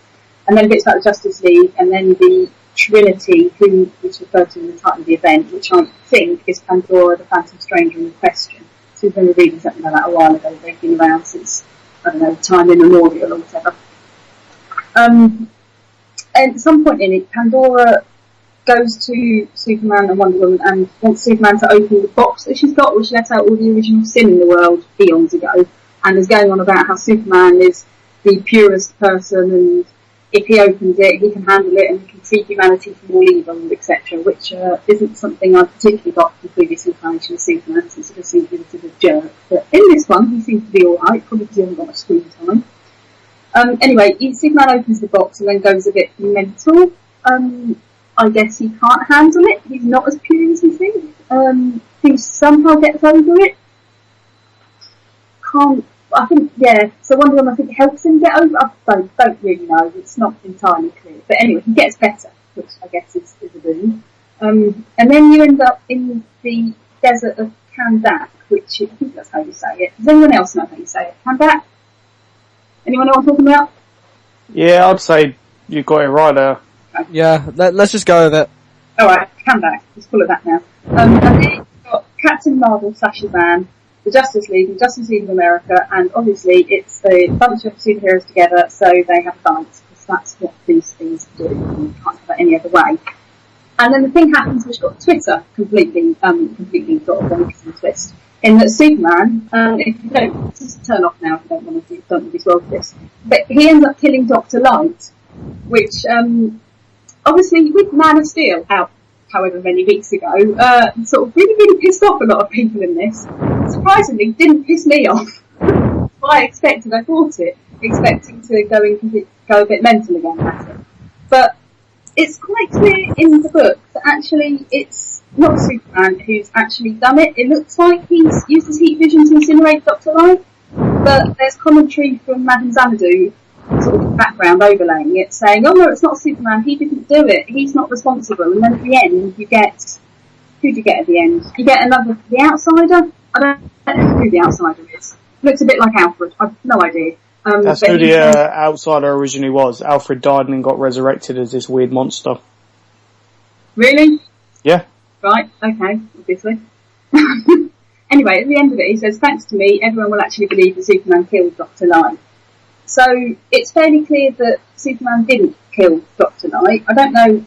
And then bits about the Justice League, and then the Trinity, which is referred to in the title of the event, which I think is Pandora, the Phantom Stranger, in the Question. So we've been reading something like that a while ago. They've been around since, I don't know, time immemorial or whatever. At some point in it, Pandora goes to Superman and Wonder Woman and wants Superman to open the box that she's got, which let out all the original sin in the world eons ago, and is going on about how Superman is the purest person, and if he opens it, he can handle it and he can free humanity from all evil, etc., which isn't something I've particularly got from previous incarnation of Superman, since he just seems to be a bit of a jerk. But in this one, he seems to be alright, probably because he hasn't got much screen time. Anyway, Superman opens the box and then goes a bit mental. I guess he can't handle it. He's not as pure as we think. He somehow gets over it. I think, yeah. So Wonder Woman, I think, helps him get over it. I don't really know. It's not entirely clear. But anyway, he gets better, which I guess is a boon. And then you end up in the desert of Kandak, which I think that's how you say it. Does anyone else know how you say it? Kandak? Anyone know what I'm talking about? Yeah, I'd say you got it right there. Yeah, let's just go with it. Alright, Kandak. Let's call it that now. And then you've got Captain Marvel / Shazam, the Justice League, the Justice League of America, and obviously it's a bunch of superheroes together, so they have a fight, because that's what these things do. You can't have it any other way. And then the thing happens which got Twitter completely sort of on a twist. In that Superman, if you don't, just turn off now if you don't want to be spoiled for this, but he ends up killing Dr. Light, which, obviously with Man of Steel out however many weeks ago, sort of really pissed off a lot of people in this. Surprisingly, didn't piss me off. What I expected, I bought it, expecting to go a bit mental again at it. But it's quite clear in the book that actually it's not Superman who's actually done it. It looks like he's used his heat vision to incinerate Dr. Light, but there's commentary from Madame Xanadu sort of background overlaying it, saying, oh no, it's not Superman, he didn't do it, he's not responsible. And then at the end, you get, who do you get at the end? You get the Outsider? I don't know who the Outsider is. Looks a bit like Alfred, I've no idea. That's who the Outsider originally was. Alfred died and then got resurrected as this weird monster. Really? Yeah. Right, okay, obviously. Anyway, at the end of it, he says, thanks to me, everyone will actually believe that Superman killed Dr. Light. So it's fairly clear that Superman didn't kill Dr. Light. I don't know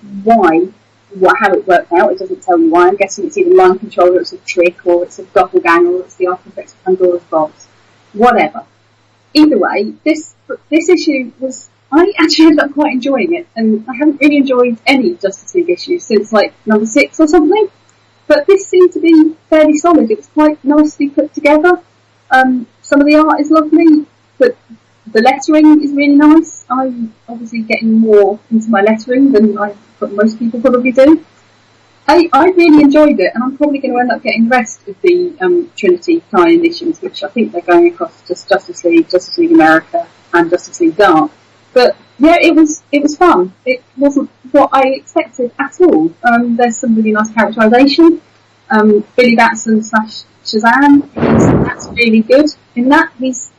how it worked out. It doesn't tell you why. I'm guessing it's either mind control, or it's a trick, or it's a doppelganger, or it's the architect of Pandora's box. Whatever. Either way, this issue was, I actually ended up quite enjoying it, and I haven't really enjoyed any Justice League issues since like number 6 or something. But this seemed to be fairly solid. It was quite nicely put together. Some of the art is lovely, but the lettering is really nice. I'm obviously getting more into my lettering than most people probably do. I really enjoyed it, and I'm probably going to end up getting the rest of the Trinity tie-in issues, which I think they're going across just Justice League America, and Justice League Dark. But yeah, it was fun. It wasn't what I expected at all. There's some really nice characterisation. Billy Batson / Shazam, that's really good in that. He's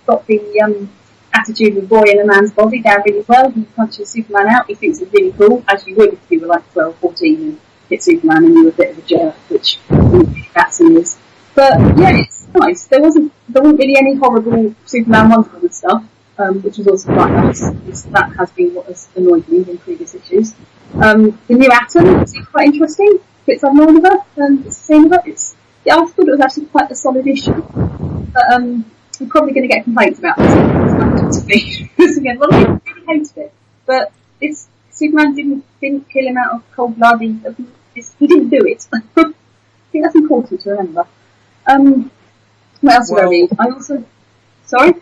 got the attitude of a boy in a man's body down really well. He punches Superman out. He thinks it's really cool, as you would if you were like 12, 14 and hit Superman and you were a bit of a jerk, which Billy Batson is. But yeah, it's nice. There wasn't really any horrible Superman Wonder Woman stuff, which was also quite nice. That has been what has annoyed me in previous issues. The new Atom seems quite interesting. Bits I've known of her, and it's the same about it. I thought it was actually quite a solid issue. But I'm probably going to get complaints about this. Because again, a lot of people really hated it. But Superman didn't kill him out of cold blood. He didn't do it. I think that's important to remember. What else did I read? I also... Sorry?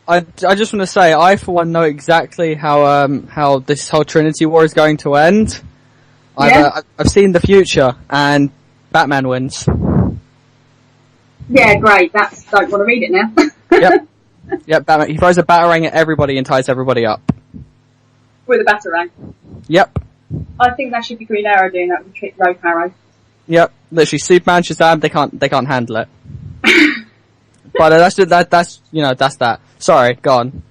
I just want to say, I for one know exactly how this whole Trinity War is going to end. Yeah. I've seen the future, and Batman wins. Yeah, great. Don't want to read it now. Yep, Batman. He throws a batarang at everybody and ties everybody up. With a batarang. Yep. I think that should be Green Arrow doing that with Rogue Arrow. Yep. Literally, Superman, Shazam, they can't handle it. But that's that. Sorry, go on.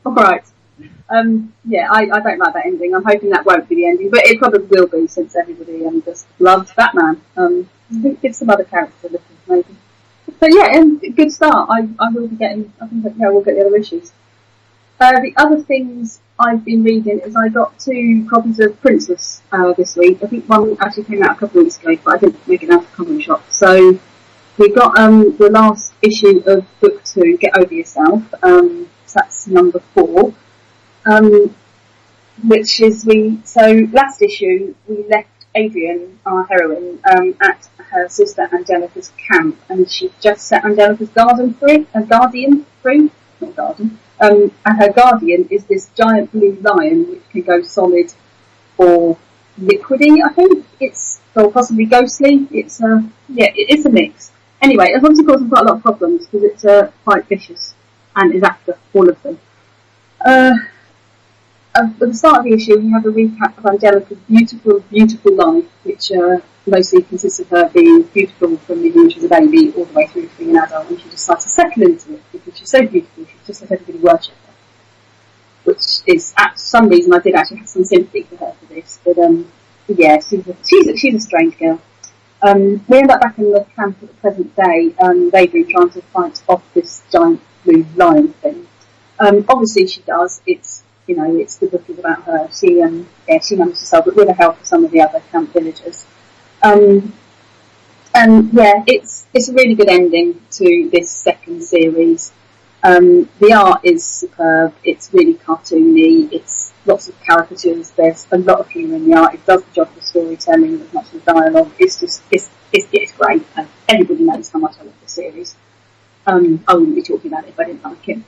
Alright. Yeah, I don't like that ending. I'm hoping that won't be the ending, but it probably will be, since everybody just loves Batman. I think give some other characters a look, maybe. But yeah, good start. I will be getting, I think we'll get the other issues. The other things I've been reading is I got 2 copies of Princeless this week. I think one actually came out a couple of weeks ago, but I didn't make it out of the comic shop. So we got the last issue of book 2, Get Over Yourself. So that's number 4. Which is so last issue we left Adrian, our heroine, at her sister Angelica's camp, and she just set Angelica's guardian free, not garden. And her guardian is this giant blue lion which can go solid or liquidy, I think. Or possibly ghostly. It's a mix. Anyway, it's obviously causing quite a lot of problems because it's quite vicious and is after all of them. At the start of the issue, we have a recap of Angelica's beautiful, beautiful life, which mostly consists of her being beautiful from the when she was a baby all the way through to being an adult, and she decides to settle into it because she's so beautiful, she just let everybody worship her. Which is, at some reason, I did actually have some sympathy for her for this, but yeah, she's a strange girl. We end up back in the camp at the present day, they've been trying to fight off this giant blue lion thing. Obviously she does, it's the book is about her. She manages to solve it with the help of some of the other camp villagers. And yeah, it's a really good ending to this second series. The art is superb, it's really cartoony, it's lots of caricatures, there's a lot of humour in the art, it does the job of storytelling as much as dialogue, it's great, and everybody knows how much I love the series. I wouldn't be talking about it if I didn't like it.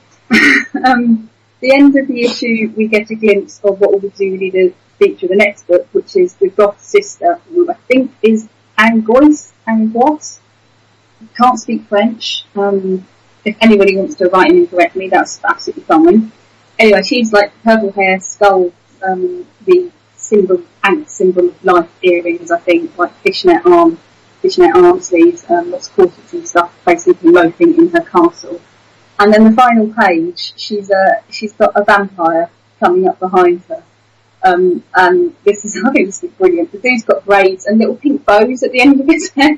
The end of the issue, we get a glimpse of what will be the feature of the next book, which is the goth sister, who I think is Angoisse, can't speak French. If anybody wants to write in and correct me, that's absolutely fine. Anyway, she's like purple hair, skull, the symbol of life earrings, I think, like fishnet arm sleeves, lots of corsets and stuff, basically loafing in her castle. And then the final page, she's got a vampire coming up behind her. And I think this is brilliant. The dude's got braids and little pink bows at the end of his hair.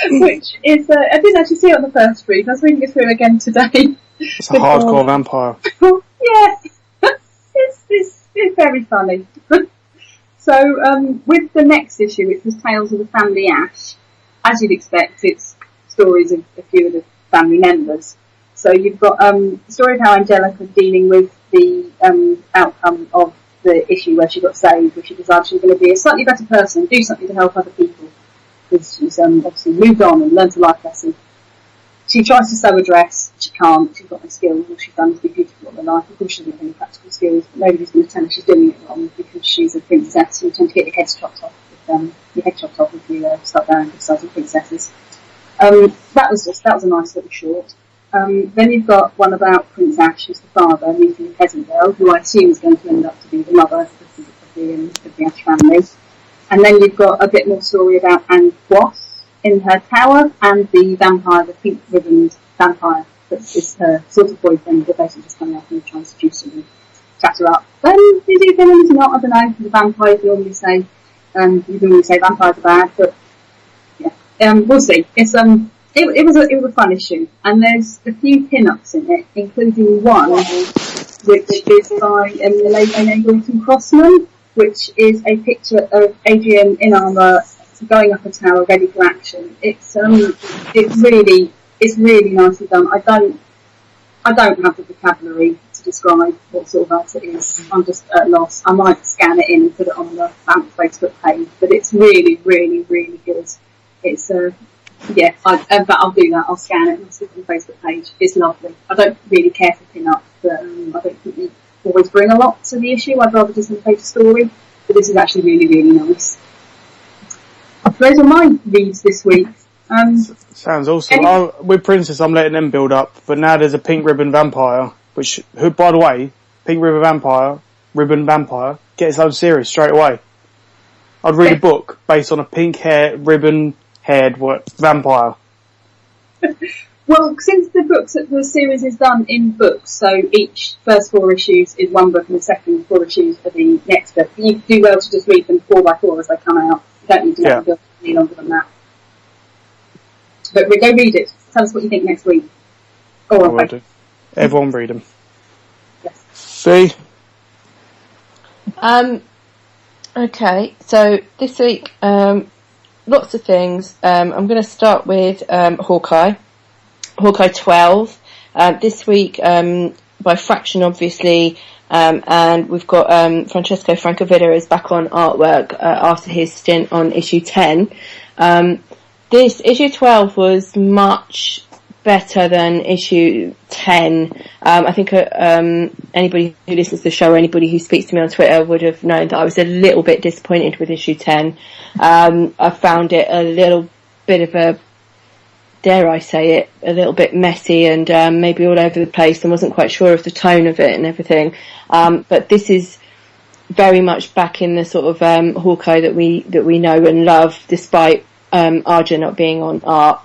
Which is, I didn't actually see it on the first read. I was reading it through again today. It's a hardcore vampire. Yeah, it's very funny. So, with the next issue, which was Tales of the Family Ash, as you'd expect, it's stories of a few of the family members. So you've got the story of how Angelica's dealing with the outcome of the issue where she got saved, where she decided she was going to be a slightly better person, do something to help other people. Because she's obviously moved on and learned a life lesson. She tries to sew a dress, she can't, she's got no skills, all she's done is be beautiful all her life. Of course she doesn't have any practical skills, but nobody's going to tell her she's doing it wrong because she's a princess. You tend to get your head chopped off if you start down criticising princesses. That was a nice little short. Then you've got one about Prince Ash, who's the father, meeting a peasant girl, who I assume is going to end up to be the mother of the Ash family. And then you've got a bit more story about Angoisse in her tower and the vampire, the pink ribboned vampire that is her sort of boyfriend. They're basically just coming up and trying to seduce her and chat her up. Is he a villain? Is he not? I don't know. The vampires normally say vampires are bad, but yeah, we'll see. It's it was a fun issue, and there's a few pin-ups in it, including one which is by the lady Wilton Crossman, which is a picture of Adrian in armour going up a tower ready for action. It's really nicely done. I don't have the vocabulary to describe what sort of art it is. I'm just at a loss. I might scan it in and put it on the BAMF Facebook page, but it's really, really, really good. It's but I'll do that. I'll scan it and stick it on the Facebook page. It's lovely. I don't really care for pin-up, but I don't think you always bring a lot to the issue. I'd rather just page a story, but this is actually really, really nice. Those are my reads this week. Sounds awesome. With Princess, I'm letting them build up, but now there's a pink ribbon vampire, who, by the way, pink ribbon vampire, get his own series straight away. I'd read a book based on a ribbon-haired vampire. Well, since the series is done in books, so each first 4 issues is one book and the second 4 issues are the next book, you do well to just read them 4 by 4 as they come out. You don't need to let them go any longer than that. But go read it. Tell us what you think next week. Everyone read them. Yes. See? Okay, so this week, lots of things. I'm going to start with Hawkeye 12. This week, by Fraction, obviously, and we've got Francesco Francavilla is back on artwork after his stint on issue 10. This issue 12 was much better than issue 10. I think anybody who listens to the show or anybody who speaks to me on Twitter would have known that I was a little bit disappointed with issue 10. I found it a little bit of a, dare I say it, a little bit messy and maybe all over the place, and wasn't quite sure of the tone of it and everything. But this is very much back in the sort of Hawkeye that we know and love, despite Arja not being on art.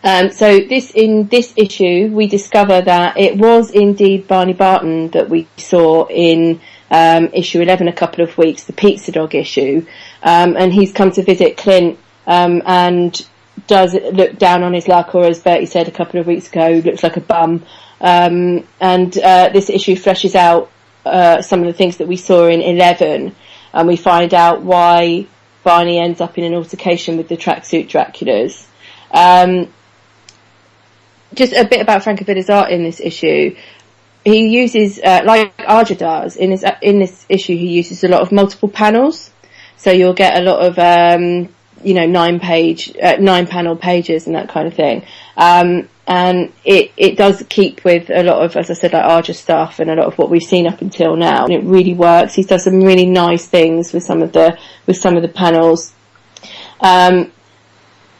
So in this issue, we discover that it was indeed Barney Barton that we saw in issue 11 a couple of weeks, the pizza dog issue, and he's come to visit Clint, and does look down on his luck, or as Bertie said a couple of weeks ago, looks like a bum. And this issue fleshes out some of the things that we saw in 11, and we find out why Barney ends up in an altercation with the tracksuit Draculas. Just a bit about Francovilla's art in this issue. He uses, like Arja does, in this issue, he uses a lot of multiple panels. So you'll get a lot of, 9 panel pages and that kind of thing. And it does keep with a lot of, as I said, like Arja stuff and a lot of what we've seen up until now. And it really works. He's done some really nice things with some of the panels.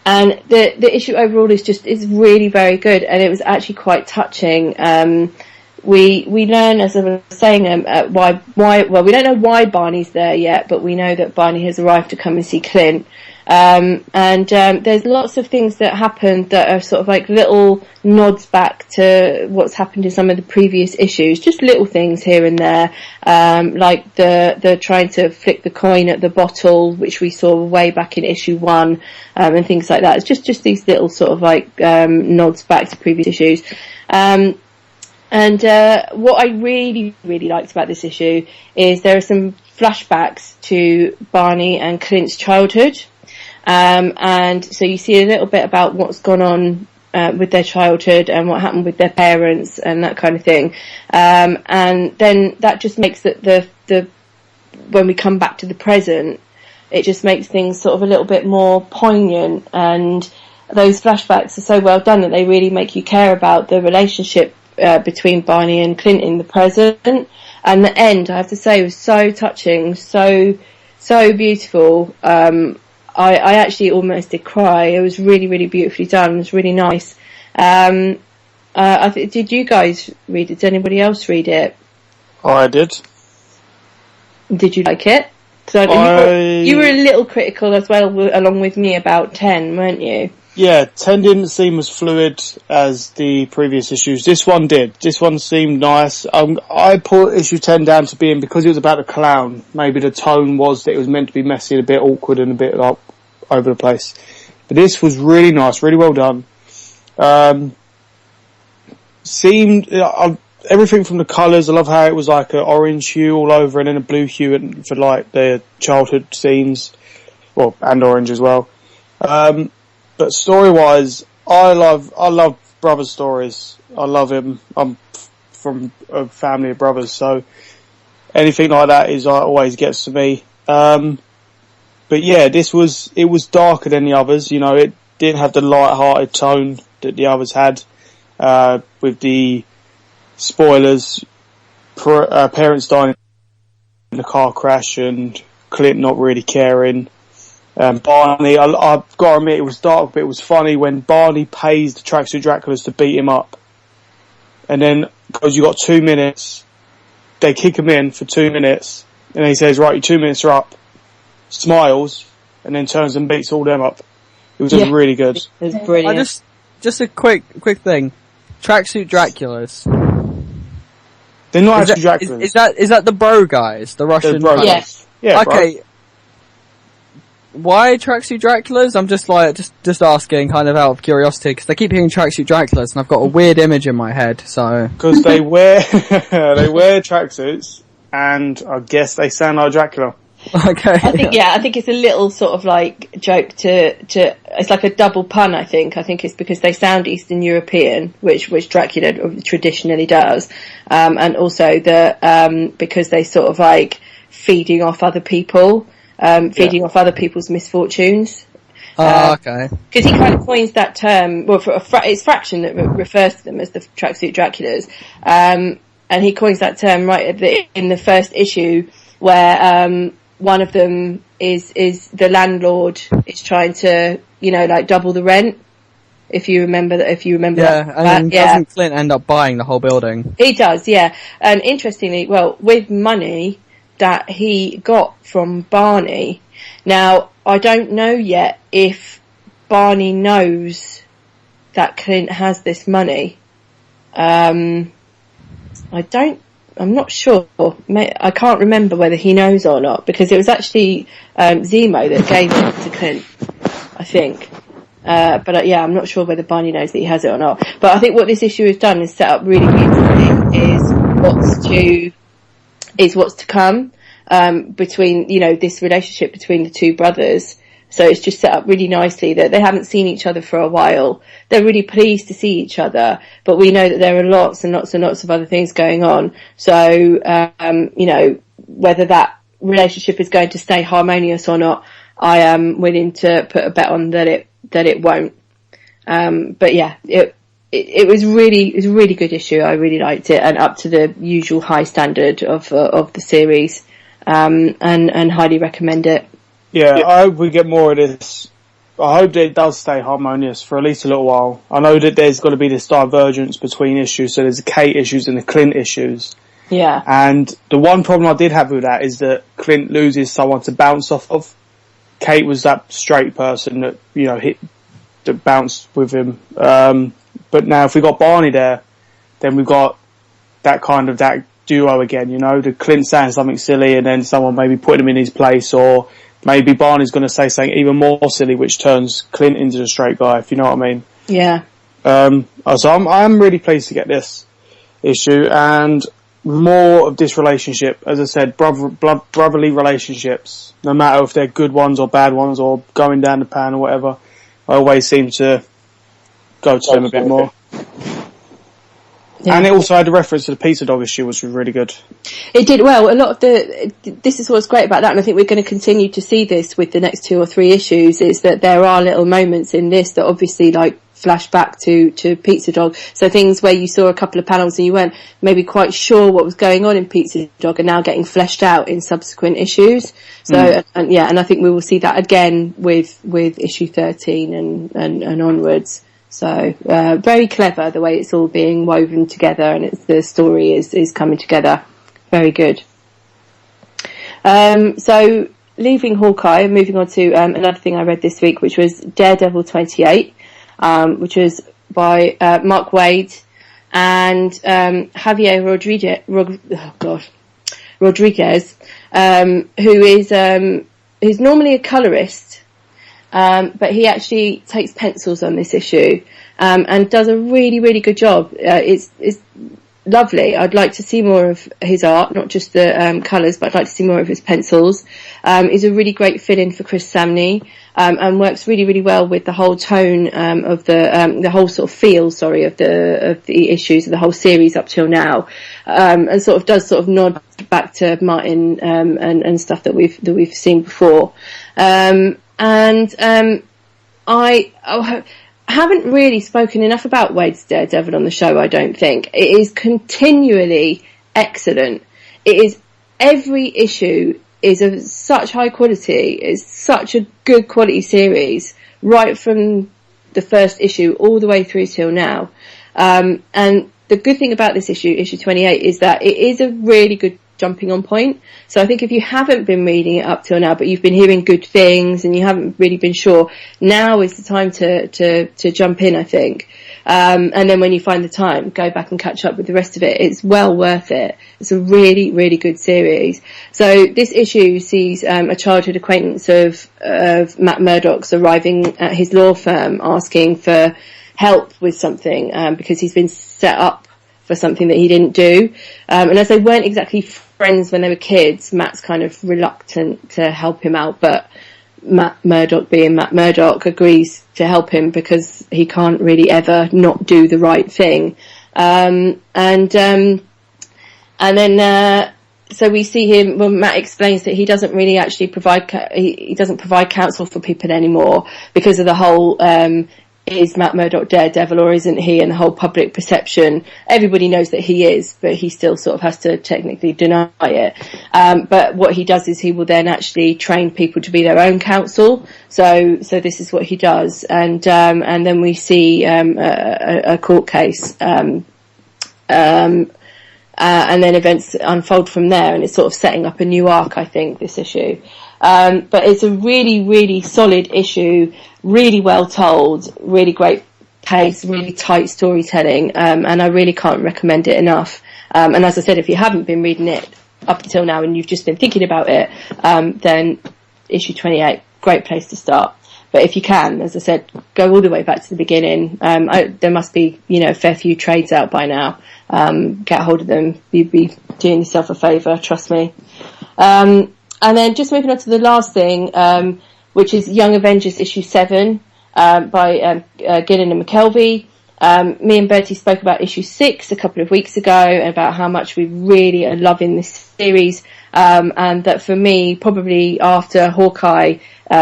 And the issue overall is really very good, and it was actually quite touching. We learn, as I was saying, why we don't know why Barney's there yet, but we know that Barney has arrived to come and see Clint. And there's lots of things that happen that are sort of like little nods back to what's happened in some of the previous issues, just little things here and there, like the trying to flick the coin at the bottle, which we saw way back in issue 1, and things like that. It's just these little sort of like nods back to previous issues. And what I really, really liked about this issue is there are some flashbacks to Barney and Clint's childhood. And so you see a little bit about what's gone on with their childhood and what happened with their parents and that kind of thing. And then that just makes the when we come back to the present, it just makes things sort of a little bit more poignant, and those flashbacks are so well done that they really make you care about the relationship between Barney and Clint in the present. And the end, I have to say, was so touching, so beautiful. I actually almost did cry. It was really, really beautifully done. It was really nice. Did you guys read it? Did anybody else read it? I did. Did you like it? So you were a little critical as well, along with me, about 10, weren't you? Yeah, 10 didn't seem as fluid as the previous issues. This one did. This one seemed nice. I put issue 10 down to being, because it was about a clown, maybe the tone was that it was meant to be messy and a bit awkward and a bit like over the place. But this was really nice, really well done. Everything from the colours, I love how it was like an orange hue all over and then a blue hue for like the childhood scenes, well, and orange as well. But story-wise, I love brothers' stories. I love him. I'm from a family of brothers, so anything like that always gets to me. But yeah, it was darker than the others. You know, it didn't have the light-hearted tone that the others had. With the spoilers, parents dying in a car crash and Clint not really caring. Barney, I've got to admit, it was dark, but it was funny when Barney pays the tracksuit Draculas to beat him up. And then, because you got 2 minutes, they kick him in for 2 minutes, and he says, right, your 2 minutes are up, smiles, and then turns and beats all them up. It was just really good. It was brilliant. Just a quick thing. Tracksuit Draculas. They're not actually Draculas. Is that the bro guys? The Russian guys? Yes. Yeah, okay. Bro. Why Tracksuit Draculas? I'm just asking, kind of out of curiosity, because they keep hearing Tracksuit Draculas, and I've got a weird image in my head. So because they wear tracksuits, and I guess they sound like Dracula. Okay. I think it's a little sort of like joke to it's like a double pun. I think it's because they sound Eastern European, which Dracula traditionally does, and also because they sort of like feeding off other people. Off other people's misfortunes. Okay. Because he kind of coins that term, well, it's Fraction that refers to them as the tracksuit Draculas. And he coins that term right in the first issue, where one of them is the landlord is trying to, like double the rent. If you remember that. Yeah, and doesn't Clint end up buying the whole building? He does, yeah. And interestingly, well, with money that he got from Barney. Now, I don't know yet if Barney knows that Clint has this money. I don't I'm not sure. I can't remember whether he knows or not, because it was actually Zemo that gave it to Clint, I think. But yeah, I'm not sure whether Barney knows that he has it or not. But I think what this issue has done is set up really beautifully is what's to come between, you know, this relationship between the two brothers. So it's just set up really nicely that they haven't seen each other for a while. They're really pleased to see each other, but we know that there are lots and lots and lots of other things going on. So, you know, whether that relationship is going to stay harmonious or not, I am willing to put a bet on that it won't. But yeah, it was a really good issue. I really liked it, and up to the usual high standard of the series, and highly recommend it. Yeah, I hope we get more of this. I hope that it does stay harmonious for at least a little while. I know that there's got to be this divergence between issues, so there's the Kate issues and the Clint issues. Yeah. And the one problem I did have with that is that Clint loses someone to bounce off of. Kate was that straight person that, you know, that bounced with him. But now if we got Barney there, then we've got that duo again, you know, the Clint saying something silly and then someone maybe putting him in his place, or maybe Barney's going to say something even more silly, which turns Clint into the straight guy, if you know what I mean. Yeah. So I'm really pleased to get this issue and more of this relationship. As I said, brotherly relationships, no matter if they're good ones or bad ones or going down the pan or whatever, I always seem to go to them a bit more. Yeah. And it also had a reference to the pizza dog issue, which was really good. It did well. A lot of this is what's great about that, and I think we're going to continue to see this with the next 2 or 3 issues, is that there are little moments in this that obviously like flash back to Pizza Dog. So things where you saw a couple of panels and you weren't maybe quite sure what was going on in Pizza Dog are now getting fleshed out in subsequent issues. So, and I think we will see that again with issue 13 and onwards. So, very clever the way it's all being woven together, and the story is coming together. Very good. So leaving Hawkeye and moving on to another thing I read this week, which was Daredevil 28, which was by Mark Waid and Javier Rodriguez, who's normally a colorist, but he actually takes pencils on this issue, and does a really, really good job. It's lovely. I'd like to see more of his art, not just the colours, but I'd like to see more of his pencils. He's a really great fill-in for Chris Samney, and works really, really well with the whole tone of the whole sort of feel, of the issues of the whole series up till now, and sort of does sort of nod back to Martin and stuff that we've seen before. I haven't really spoken enough about Wade's Daredevil on the show, I don't think. It is continually excellent. Every issue is of such high quality. It's such a good quality series, right from the first issue all the way through till now. And the good thing about this issue 28, is that it is a really good jumping on point. So I think if you haven't been reading it up till now, but you've been hearing good things and you haven't really been sure, now is the time to jump in, I think. And then when you find the time, go back and catch up with the rest of it. It's well worth it. It's a really, really good series. So this issue sees a childhood acquaintance of Matt Murdock's arriving at his law firm asking for help with something, because he's been set up for something that he didn't do. And as they weren't exactly friends when they were kids, Matt's kind of reluctant to help him out, but Matt Murdock, being Matt Murdock, agrees to help him because he can't really ever not do the right thing. And then so we see him, well, Matt explains that he doesn't really actually he doesn't provide counsel for people anymore because of the whole, is Matt Murdock Daredevil or isn't he, and the whole public perception. Everybody knows that he is, but he still sort of has to technically deny it. But what he does is he will then actually train people to be their own counsel. So this is what he does. And then we see a court case, and then events unfold from there, and it's sort of setting up a new arc, I think, this issue. But it's a really, really solid issue, really well told, really great pace, really tight storytelling, and I really can't recommend it enough. And as I said, if you haven't been reading it up until now and you've just been thinking about it, then issue 28, great place to start. But if you can, as I said, go all the way back to the beginning. There must be, a fair few trades out by now. Get hold of them. You'd be doing yourself a favour, trust me. And then just moving on to the last thing, which is Young Avengers issue 7, by Gillen and McKelvey. Me and Bertie spoke about issue 6 a couple of weeks ago, and about how much we really are loving this series, and that for me, probably after Hawkeye,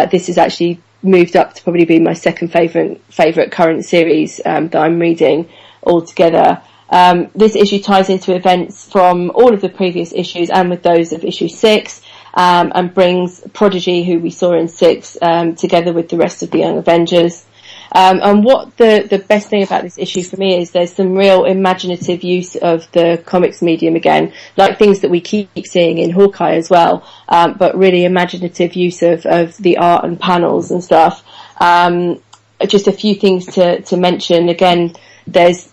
this has actually moved up to probably be my second favourite current series that I'm reading altogether. This issue ties into events from all of the previous issues and with those of issue 6, and brings Prodigy, who we saw in 6, together with the rest of the Young Avengers. And what the best thing about this issue for me is there's some real imaginative use of the comics medium again, like things that we keep seeing in Hawkeye as well, but really imaginative use of the art and panels and stuff. Just a few things to mention. Again, there's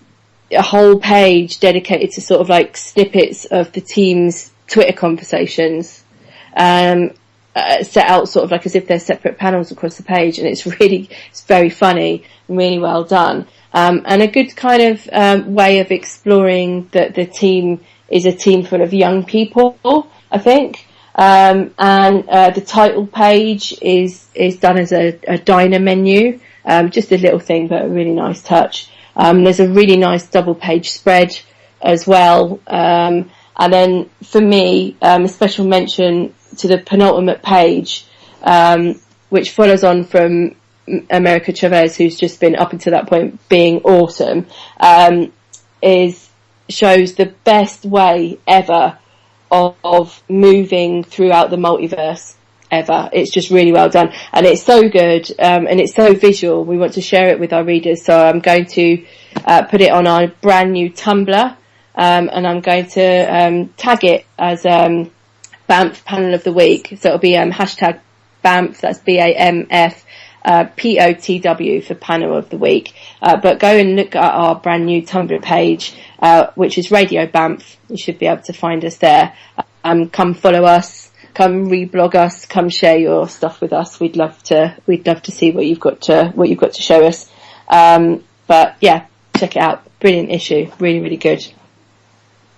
a whole page dedicated to sort of like snippets of the team's Twitter conversations, set out sort of like as if they're separate panels across the page, and it's very funny and really well done. And a good kind of way of exploring that the team is a team full of young people, I think. And the title page is done as a diner menu, just a little thing, but a really nice touch. There's a really nice double page spread as well. And then for me, a special mention to the penultimate page, which follows on from America Chavez, who's just been up until that point being awesome, shows the best way ever of moving throughout the multiverse ever. It's just really well done, and it's so good, and it's so visual. We want to share it with our readers, so I'm going to put it on our brand new Tumblr, and I'm going to tag it as BAMF Panel of the Week. So it'll be hashtag BAMF, that's BAMF, POTW for Panel of the Week. But go and look at our brand new Tumblr page, which is Radio BAMF. You should be able to find us there. Come follow us, come reblog us, come share your stuff with us. We'd love to see what you've got to show us. But yeah, check it out. Brilliant issue. Really, really good.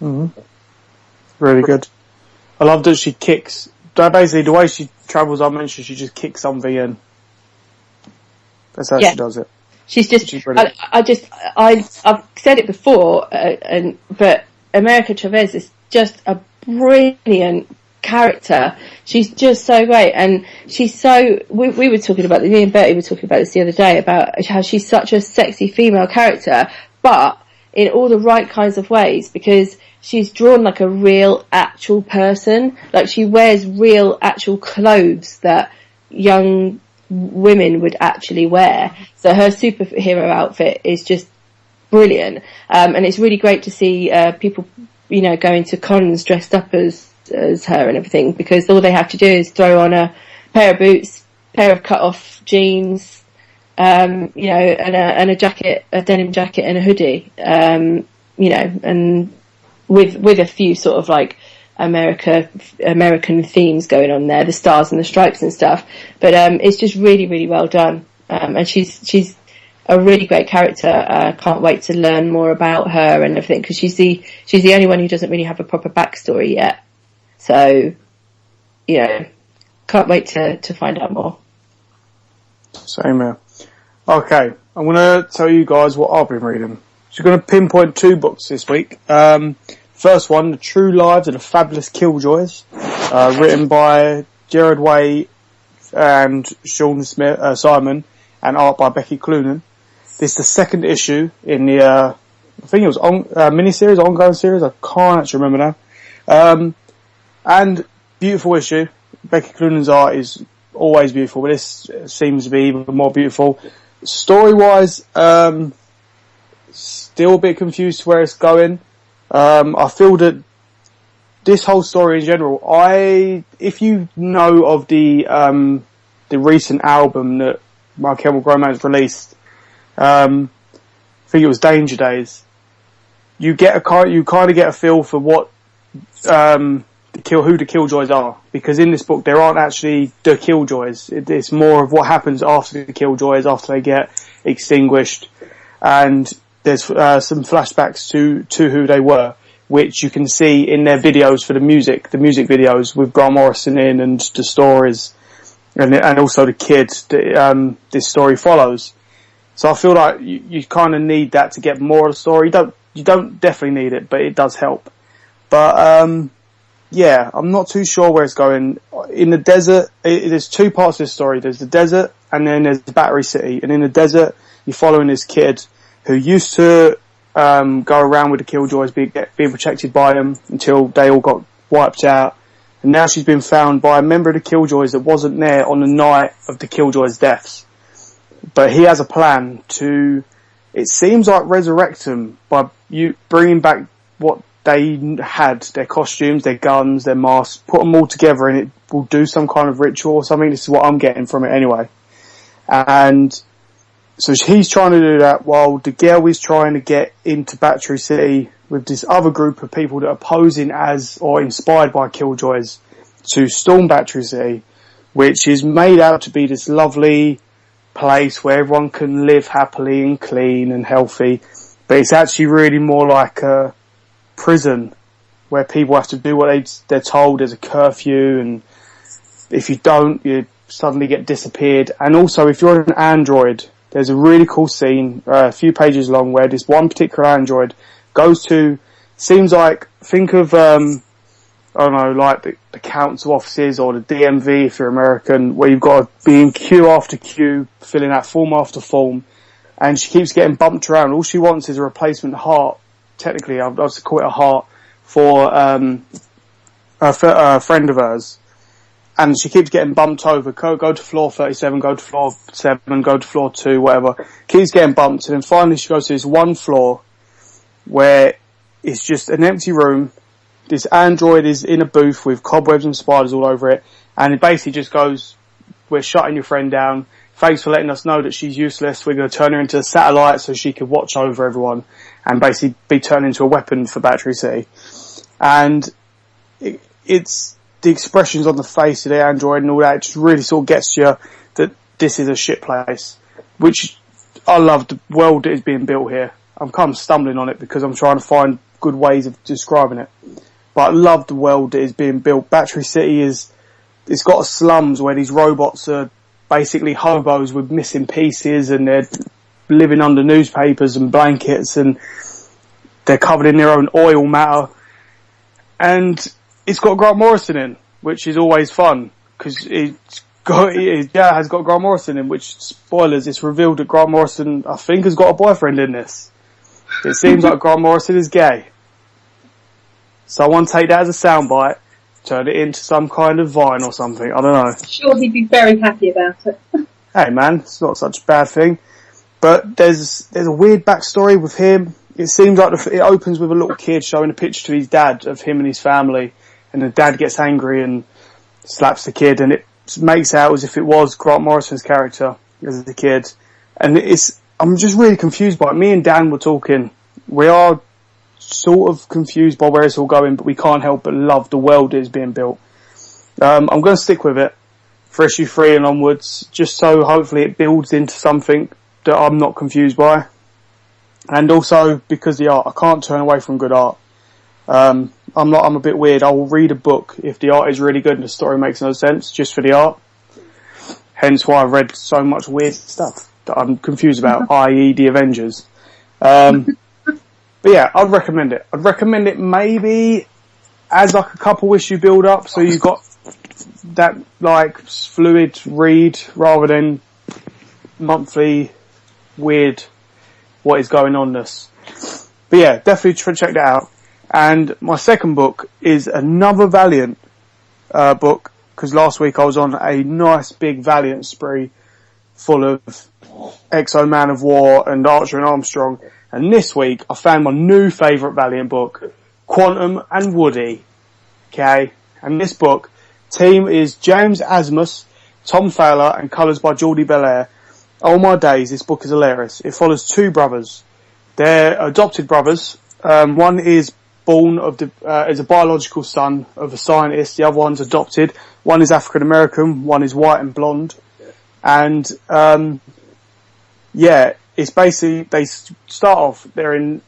Mm-hmm. Really good. I love that she kicks. Basically, the way she travels, I mentioned, she just kicks something in. That's how she does it. She's brilliant. I've said it before, but America Chavez is just a brilliant character. She's just so great, and she's so. We were talking about me and Bertie were talking about this the other day about how she's such a sexy female character, but in all the right kinds of ways, because she's drawn like a real actual person. Like she wears real actual clothes that young women would actually wear. So her superhero outfit is just brilliant. And it's really great to see people, going to cons dressed up as her and everything, because all they have to do is throw on a pair of boots, pair of cut off jeans, and a jacket, a denim jacket and a hoodie, and with a few sort of like American themes going on there, the stars and the stripes and stuff. But it's just really, really well done. And she's a really great character. Can't wait to learn more about her and everything, because she's the only one who doesn't really have a proper backstory yet. So, can't wait to find out more. Same here. Okay, I'm going to tell you guys what I've been reading. So I'm going to pinpoint 2 books this week. First one, The True Lives of the Fabulous Killjoys, written by Gerard Way and Sean Smith, Simon, and art by Becky Cloonan. This is the second issue in the, I think it was mini-series, ongoing series, I can't actually remember now. And beautiful issue. Becky Cloonan's art is always beautiful, but this seems to be even more beautiful. Story-wise, still a bit confused where it's going. I feel that this whole story in general, if you know of the recent album that My Chemical Romance released, think it was Danger Days, you kind of get a feel for what who the Killjoys are, because in this book there aren't actually the Killjoys. It's more of what happens after the Killjoys, after they get extinguished, and there's some flashbacks to who they were, which you can see in their videos for the music videos with Grant Morrison in, and the stories, and also the kid that this story follows. So I feel like you kind of need that to get more of the story. You don't definitely need it, but it does help. But yeah, I'm not too sure where it's going. In the desert, there's two parts of this story. There's the desert, and then there's Battery City. And in the desert, you're following this kid who used to go around with the Killjoys, being protected by them until they all got wiped out. And now she's been found by a member of the Killjoys that wasn't there on the night of the Killjoys' deaths. But he has a plan to, it seems like, resurrect them by bringing back what they had, their costumes, their guns, their masks, put them all together, and it will do some kind of ritual or something. This is what I'm getting from it anyway. And so he's trying to do that while the girl is trying to get into Battery City with this other group of people that are posing as or inspired by Killjoys to storm Battery City, which is made out to be this lovely place where everyone can live happily and clean and healthy. But it's actually really more like a prison where people have to do what they're told. There's a curfew, and if you don't, you suddenly get disappeared. And also, if you're an android, there's a really cool scene, a few pages long, where this one particular android goes to, seems like, think of, I don't know, like the council offices or the DMV if you're American, where you've got to be in queue after queue, filling out form after form, and she keeps getting bumped around. All she wants is a replacement heart. Technically, I'd also call it a heart for a friend of hers, and she keeps getting bumped over. Go to floor 37, go to floor 7, go to floor 2, whatever. Keeps getting bumped, and then finally she goes to this one floor where it's just an empty room. This android is in a booth with cobwebs and spiders all over it, and it basically just goes, "We're shutting your friend down. Thanks for letting us know that she's useless. We're going to turn her into a satellite so she could watch over everyone and basically be turned into a weapon for Battery City." And it's the expressions on the face of the android and all that. It just really sort of gets you that this is a shit place, which I love the world that is being built here. I'm kind of stumbling on it because I'm trying to find good ways of describing it. But I love the world that is being built. Battery City it's got slums where these robots are basically hobos with missing pieces, and they're living under newspapers and blankets, and they're covered in their own oil matter. And it's got Grant Morrison in, which is always fun, because it has got Grant Morrison in, which, spoilers, it's revealed that Grant Morrison, I think, has got a boyfriend in this. It seems like Grant Morrison is gay. So I want to take that as a soundbite, turn it into some kind of vine or something. I don't know. Sure, he'd be very happy about it. Hey man, it's not such a bad thing. But there's a weird backstory with him. It seems like it opens with a little kid showing a picture to his dad of him and his family, and the dad gets angry and slaps the kid, and it makes out as if it was Grant Morrison's character as a kid. And I'm just really confused by it. Me and Dan were talking. We are sort of confused by where it's all going, but we can't help but love the world that is being built. I'm going to stick with it for issue 3 and onwards, just so hopefully it builds into something that I'm not confused by. And also because the art, I can't turn away from good art. I'm a bit weird. I will read a book if the art is really good and the story makes no sense, just for the art. Hence why I've read so much weird stuff that I'm confused about, i.e. the Avengers. But yeah, I'd recommend it. I'd recommend it maybe as like a couple issue build up, so you've got that like fluid read rather than monthly weird what is going on this. But yeah, definitely check that out. And my second book is another Valiant book, because last week I was on a nice big Valiant spree full of Exo Man of War and Archer and Armstrong. And this week I found my new favourite Valiant book, Quantum and Woody. Okay? And this book, team is James Asmus, Tom Fowler, and colours by Geordie Belair. Oh my days, this book is hilarious. It follows two brothers They're adopted brothers. One is born as a biological son of a scientist. The other one's adopted. One is African American. One is white and blonde. And it's basically they start off. They're in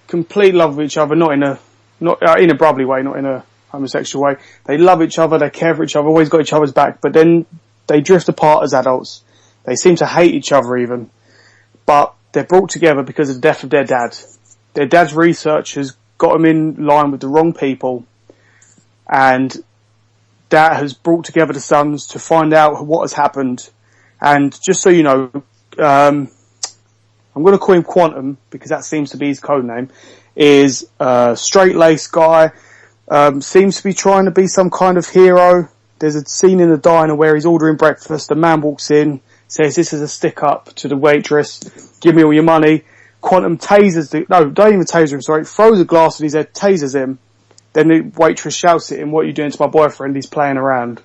complete love with each other, not in a brotherly way, not in a homosexual way. They love each other. They care for each other. Always got each other's back. But then they drift apart as adults. They seem to hate each other even. But they're brought together because of the death of their dad. Their dad's research has got them in line with the wrong people. And that has brought together the sons to find out what has happened. And just so you know, I'm going to call him Quantum because that seems to be his code name, is a straight-laced guy, seems to be trying to be some kind of hero. There's a scene in the diner where he's ordering breakfast. The man walks in, says this is a stick up to the waitress, give me all your money. Quantum tasers don't even taser him, sorry, throws a glass in his head, tasers him. Then the waitress shouts at him, what are you doing to my boyfriend? He's playing around.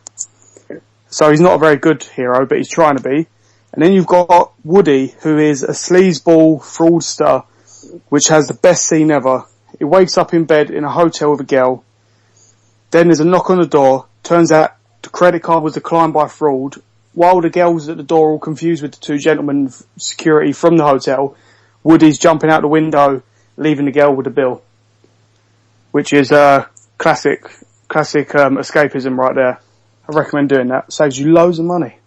So he's not a very good hero, but he's trying to be. And then you've got Woody, who is a sleazeball fraudster, which has the best scene ever. He wakes up in bed in a hotel with a girl. Then there's a knock on the door. Turns out the credit card was declined by fraud. While the girls at the door are all confused with the two gentlemen of security from the hotel, Woody's jumping out the window, leaving the girl with the bill. Which is classic escapism right there. I recommend doing that. Saves you loads of money.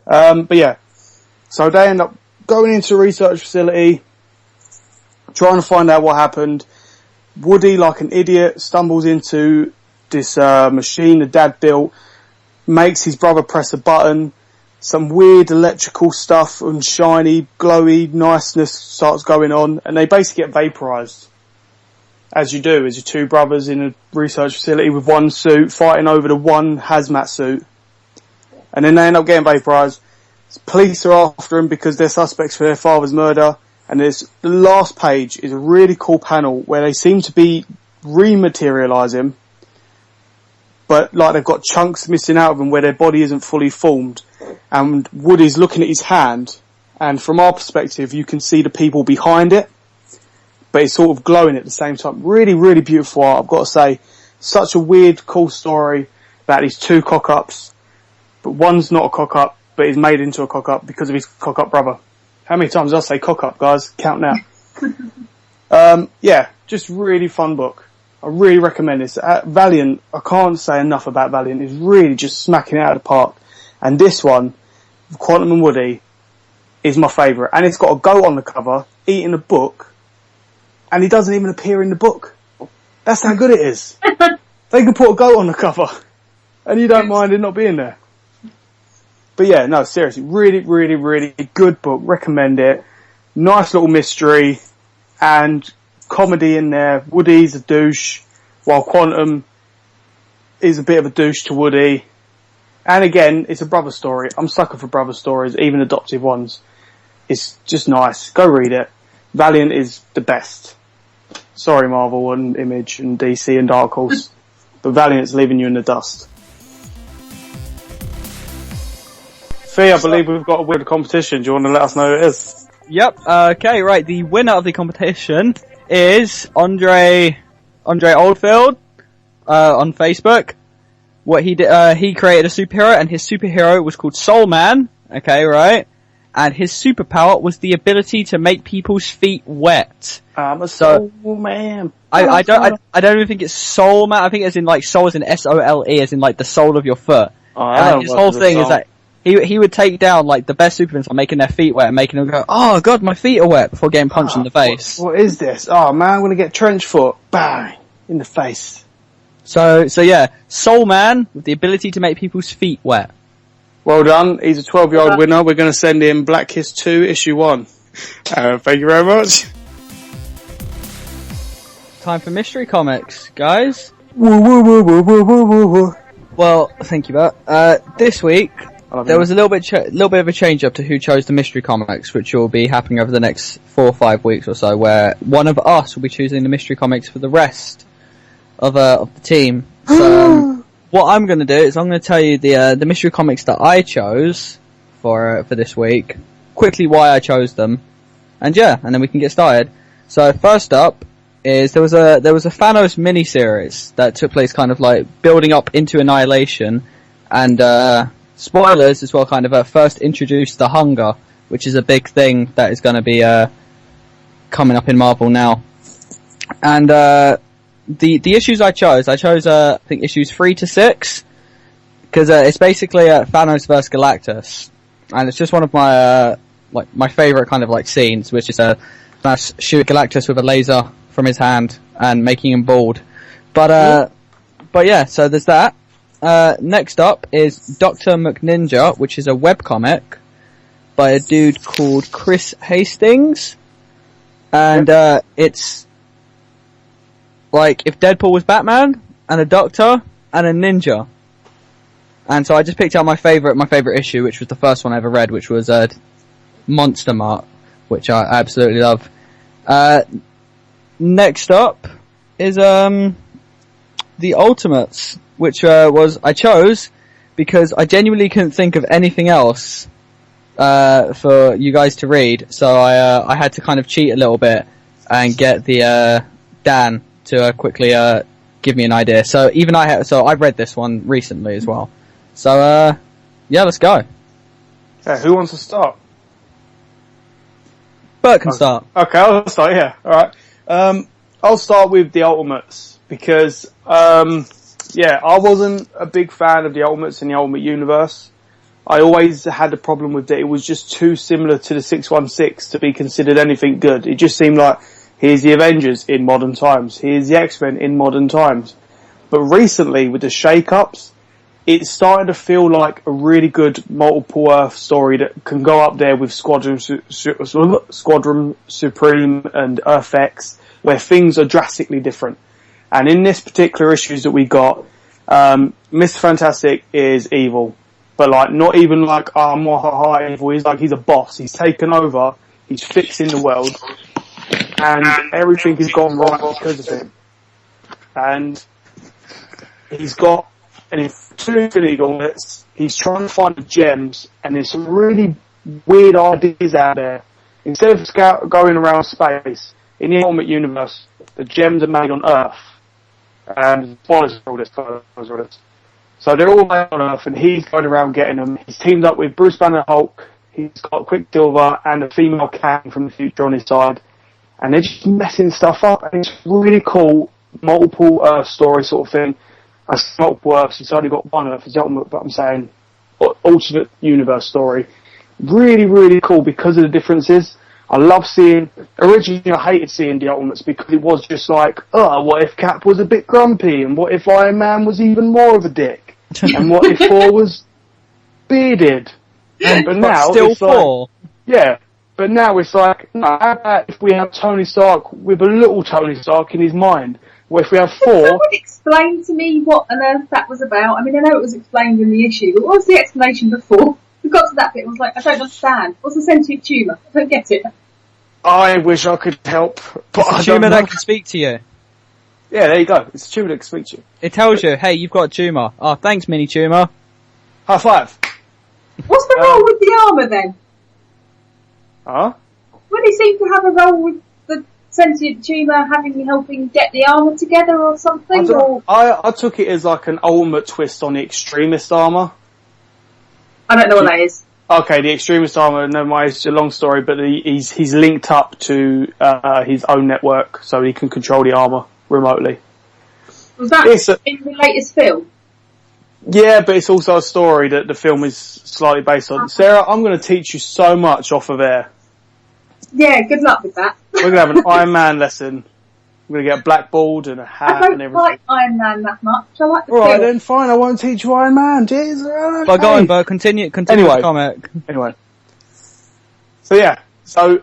But yeah, so they end up going into a research facility, trying to find out what happened. Woody, like an idiot, stumbles into this machine the dad built, makes his brother press a button, some weird electrical stuff and shiny, glowy niceness starts going on, and they basically get vaporized. As you do, as your two brothers in a research facility with one suit, fighting over the one hazmat suit. And then they end up getting vaporized. Police are after them because they're suspects for their father's murder. And the last page is a really cool panel where they seem to be rematerializing, but like they've got chunks missing out of them where their body isn't fully formed. And Woody's looking at his hand, and from our perspective, you can see the people behind it, but it's sort of glowing at the same time. Really, really beautiful art, I've got to say. Such a weird, cool story about these two cock-ups, but one's not a cock-up, but is made into a cock-up because of his cock-up brother. How many times did I say cock-up, guys? Count now. Yeah, just really fun book. I really recommend this. Valiant, I can't say enough about Valiant. It's really just smacking it out of the park. And this one, Quantum and Woody, is my favourite. And it's got a goat on the cover, eating a book, and he doesn't even appear in the book. That's how good it is. They can put a goat on the cover, and you don't mind it not being there. But yeah, no, seriously, really, really, really good book. Recommend it. Nice little mystery, and comedy in there. Woody's a douche, while Quantum is a bit of a douche to Woody. And again, it's a brother story. I'm sucker for brother stories, even adoptive ones. It's just nice. Go read it. Valiant is the best. Sorry, Marvel and Image and DC and Dark Horse, but Valiant's leaving you in the dust. Fee, I believe we've got a winner competition. Do you want to let us know who it is? Yep. Okay. Right. The winner of the competition is Andre Oldfield on Facebook. What he did, he created a superhero, and his superhero was called Soul Man. Okay, right. And his superpower was the ability to make people's feet wet. I'm a soul man. I don't even think it's Soul Man. I think it's in like soul as in SOLE, as in like the sole of your foot. And his whole thing is that he would take down like the best supervillains by making their feet wet and making them go, oh god, my feet are wet, before getting punched in the face. What is this? Oh man, I'm gonna get trench foot. Bang! In the face. So yeah, Soul Man with the ability to make people's feet wet. Well done. He's a 12-year-old winner. We're going to send him Black Kiss 2, issue 1. Thank you very much. Time for mystery comics, guys. Woo, woo, woo, woo, woo, woo, woo, woo. Well, thank you, Bert. This week, there was a little bit of a change up to who chose the mystery comics, which will be happening over the next 4 or 5 weeks or so, where one of us will be choosing the mystery comics for the rest of the team. So, what I'm going to do is I'm going to tell you the mystery comics that I chose for this week, quickly why I chose them, and then we can get started. So first up is there was a Thanos miniseries that took place kind of like building up into Annihilation, and spoilers as well, kind of first introduced the Hunger, which is a big thing that is going to be coming up in Marvel now. And the issues I chose I think issues 3 to 6, because it's basically Thanos vs Galactus, and it's just one of my my favorite kind of like scenes, which is Thanos shoot Galactus with a laser from his hand and making him bald. But yeah, so there's that. Next up is Dr. McNinja, which is a webcomic by a dude called Chris Hastings, and it's like if Deadpool was Batman and a doctor and a ninja. And so I just picked out my favorite issue, which was the first one I ever read, which was Monster Mart, which I absolutely love. Next up is the Ultimates, which I chose because I genuinely couldn't think of anything else for you guys to read, so I had to kind of cheat a little bit and get the Dan to quickly give me an idea. So even I read this one recently as well. So yeah, let's go. Yeah, who wants to start? Bert can start. Okay, I'll start. Yeah, all right. I'll start with the Ultimates because I wasn't a big fan of the Ultimates in the Ultimate Universe. I always had a problem with that. It was just too similar to the 616 to be considered anything good. It just seemed like, here's the Avengers in modern times. Here's the X-Men in modern times. But recently, with the shake-ups, it's starting to feel like a really good multiple Earth story that can go up there with Squadron Supreme and Earth X, where things are drastically different. And in this particular issues that we got, Mr. Fantastic is evil. But like, not even like, evil. He's a boss. He's taken over. He's fixing the world. And everything has gone right because of him. And he's got two Infinity Gauntlets. He's trying to find the gems. And there's some really weird ideas out there. Instead of going around space, in the Ultimate Universe, the gems are made on Earth. And spoilers for all this. So they're all made on Earth, and he's going around getting them. He's teamed up with Bruce Banner Hulk. He's got Quicksilver and a female Kang from the future on his side. And they're just messing stuff up, and it's really cool, multiple Earth story sort of thing. I say multiple Earths, it's only got one Earth, it's the Ultimate, but I'm saying alternate universe story. Really, really cool because of the differences. I love originally I hated seeing the Ultimates because it was just like, what if Cap was a bit grumpy, and what if Iron Man was even more of a dick, and what if Thor was bearded, but now still it's Thor. like, yeah, but now it's like, no, how about if we have Tony Stark with a little Tony Stark in his mind? What if we have Thor? Someone explain to me what on earth that was about. I mean, I know it was explained in the issue, but what was the explanation before? We got to that bit, I was like, I don't understand. What's a sentient tumour? I don't get it. I wish I could help, but It's a tumour that can speak to you. Yeah, there you go. It's a tumour that can speak to you. It tells you, hey, you've got a tumour. Oh, thanks, mini tumour. High five. What's the role with the armour then? Huh? Would he seem to have a role with the sentient tumour helping get the armour together or something? I took it as like an ultimate twist on the extremist armour. I don't know what that is. Okay, the extremist armour, never mind, it's a long story, but he's linked up to his own network, so he can control the armour remotely. Was that in the latest film? Yeah, but it's also a story that the film is slightly based on. Sarah, I'm going to teach you so much off of air. Yeah, good luck with that. We're going to have an Iron Man lesson. We're going to get a blackboard and a hat and everything. I don't like Iron Man that much. I like the Alright film. then, fine, I won't teach you Iron Man. Jeez, alright. But go on, Bert, continue Anyway. the comic. Anyway. So yeah, I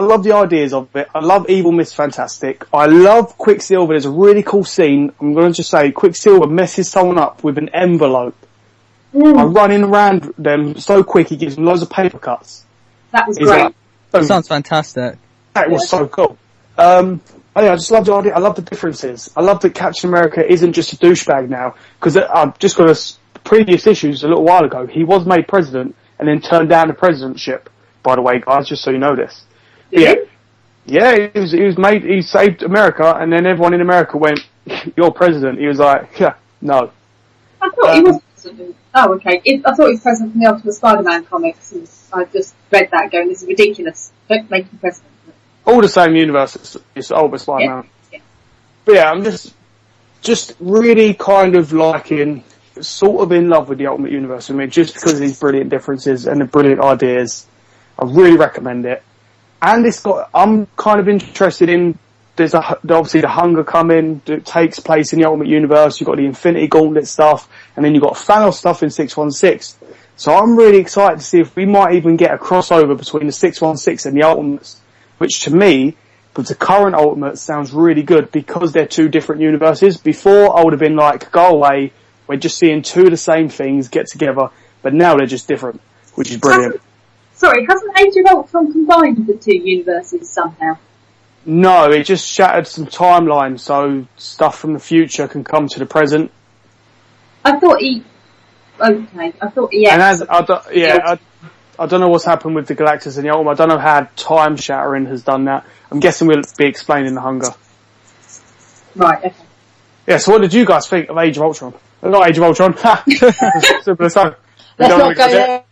love the ideas of it. I love Evil Miss Fantastic. I love Quicksilver. There's a really cool scene. I'm going to just say, Quicksilver messes someone up with an envelope. I'm running around them so quick, he gives them loads of paper cuts. That was great. That sounds fantastic. That was so cool. I just love the idea. I love the differences. I love that Captain America isn't just a douchebag now. Because I've just got previous issues a little while ago. He was made president and then turned down the presidentship. By the way, guys, just so you know this. Yeah. Yeah, he saved America, and then everyone in America went, "You're president." He was like, "Yeah, no." I thought he was president. Oh, okay. I thought he was president from the Ultimate Spider-Man comics, and I just read that going, "This is ridiculous. Don't make him president." All the same universe. It's Ultimate Spider-Man. Yeah. But yeah, I'm just really kind of liking, sort of in love with the Ultimate Universe. I mean, just because of these brilliant differences and the brilliant ideas, I really recommend it. And I'm kind of interested in, there's obviously the Hunger coming that takes place in the Ultimate Universe. You've got the Infinity Gauntlet stuff, and then you've got Thanos stuff in 616. So I'm really excited to see if we might even get a crossover between the 616 and the Ultimates, which to me, with the current Ultimates, sounds really good because they're two different universes. Before, I would have been like, go away, we're just seeing two of the same things get together, but now they're just different, which is brilliant. Hasn't Age of Ultron combined the two universes somehow? No, it just shattered some timelines, so stuff from the future can come to the present. I thought he... Okay, I thought he... And I don't know what's happened with the Galactus and the Ultimate. I don't know how time shattering has done that. I'm guessing we'll be explaining the Hunger. Right, okay. Yeah, so what did you guys think of Age of Ultron? Not Age of Ultron. Let's not go there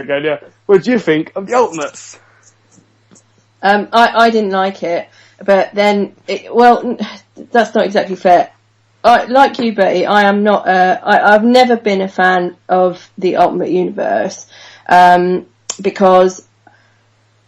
again, yeah. What do you think of the Ultimates? I didn't like it, but then, that's not exactly fair. Like you, Bertie, I am not, I've never been a fan of the Ultimate Universe, because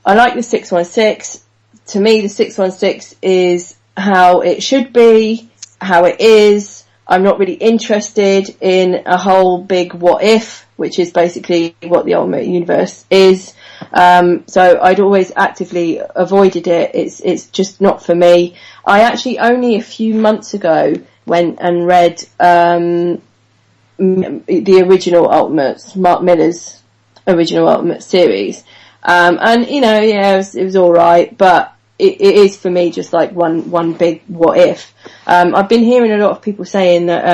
I like the 616. To me, the 616 is how it should be, how it is. I'm not really interested in a whole big what if, which is basically what the Ultimate Universe is. So I'd always actively avoided it. It's just not for me. I actually only a few months ago went and read the original Ultimates, Mark Millar's original Ultimate series. And it was alright, but it is for me just like one big what if. I've been hearing a lot of people saying that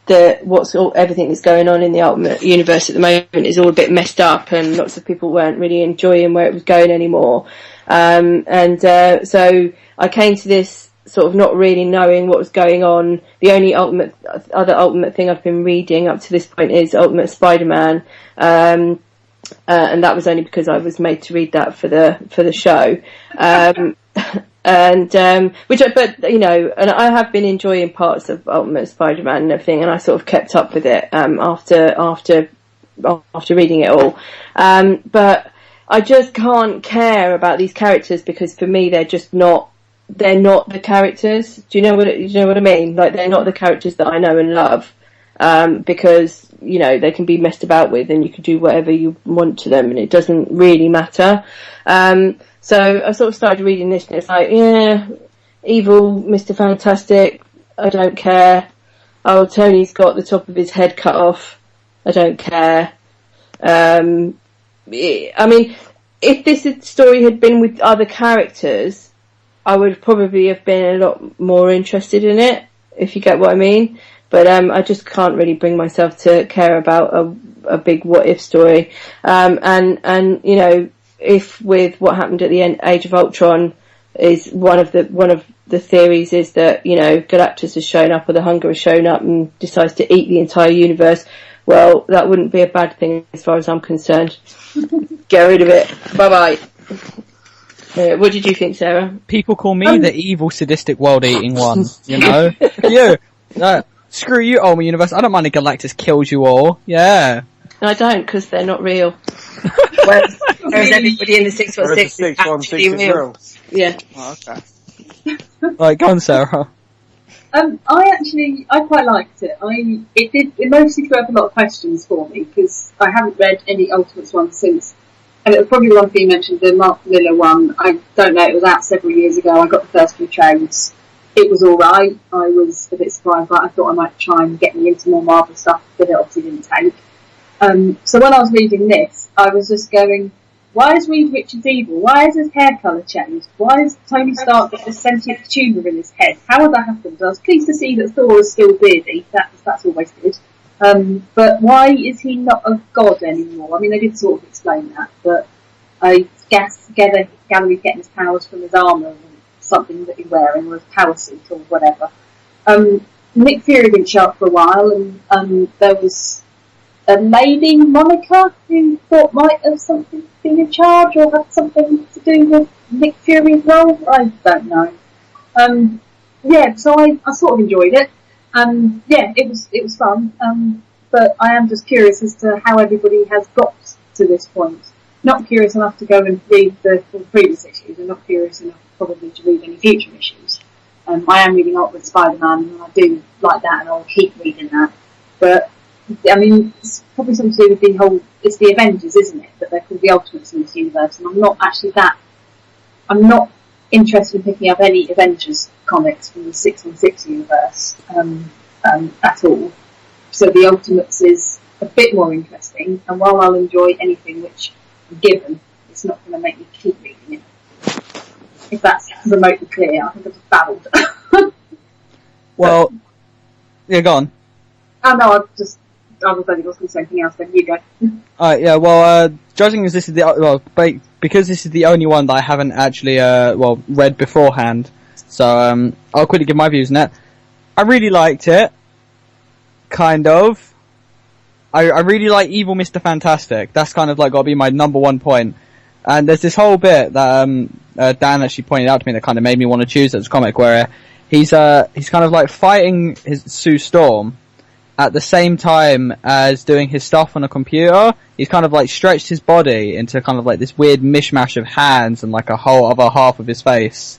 everything that's going on in the Ultimate Universe at the moment is all a bit messed up, and lots of people weren't really enjoying where it was going anymore. So I came to this sort of not really knowing what was going on. The only other Ultimate thing I've been reading up to this point is Ultimate Spider-Man. And that was only because I was made to read that for the show. And I have been enjoying parts of Ultimate Spider-Man and everything, and I sort of kept up with it after reading it all. But I just can't care about these characters because for me they're not the characters. Do you know what I mean? Like, they're not the characters that I know and love, because they can be messed about with, and you can do whatever you want to them, and it doesn't really matter. So I sort of started reading this, and it's like, yeah, evil Mr. Fantastic, I don't care. Oh, Tony's got the top of his head cut off, I don't care. I mean, if this story had been with other characters, I would probably have been a lot more interested in it, if you get what I mean. But I just can't really bring myself to care about a big what if story. And if with what happened at the end, Age of Ultron, is one of the theories is that Galactus has shown up, or the Hunger has shown up and decides to eat the entire universe. Well, that wouldn't be a bad thing as far as I'm concerned. Get rid of it. Bye bye. What did you think, Sarah? People call me the evil, sadistic, world-eating one. You. No. Screw you, Ultimate Universe. I don't mind if Galactus kills you all. Yeah. No, I don't, because they're not real. Whereas everybody in the 616 is actually real. Yeah. Oh, okay. Right, go on, Sarah. I quite liked it. It mostly threw up a lot of questions for me, because I haven't read any Ultimates one since. And it was probably one thing you mentioned, the Mark Millar one. I don't know, it was out several years ago. I got the first few trades. It was alright. I was a bit surprised, but I thought I might try and get me into more Marvel stuff, but it obviously didn't take. So when I was reading this, I was just going, why is Reed Richards evil? Why is his hair colour changed? Why does Tony Stark get a sentient tumour in his head? How would that happen? I was pleased to see that Thor is still beardy. That's always good. But why is he not a god anymore? I mean, they did sort of explain that, but gather he's getting his powers from his armour or something that he's wearing, or his power suit or whatever. Nick Fury didn't show up for a while, and there was a lady, Monica, who thought might have something been in charge or had something to do with Nick Fury's role. I don't know. So I sort of enjoyed it. It was fun. But I am just curious as to how everybody has got to this point. Not curious enough to go and read the previous issues, and not curious enough probably to read any future issues. I am reading Ultimate Spider-Man, and I do like that, and I'll keep reading that. But I mean, it's probably something to do with it's the Avengers, isn't it? That they're called the Ultimates in this universe, and I'm not interested in picking up any Avengers comics from the 616 universe at all. So the Ultimates is a bit more interesting, and while I'll enjoy anything which I'm given, it's not going to make me keep reading it. If that's remotely clear, I think I've just babbled. Well, yeah, go on. Oh no, I was going to say something else. Then you go. Judging as this is because this is the only one that I haven't actually read beforehand, so I'll quickly give my views on it. I really liked it. Kind of. I really like Evil Mr. Fantastic. That's kind of like got to be my number one point. And there's this whole bit that Dan actually pointed out to me that kind of made me want to choose this comic, where he's kind of like fighting his Sue Storm at the same time as doing his stuff on a computer. He's kind of like stretched his body into kind of like this weird mishmash of hands and like a whole other half of his face.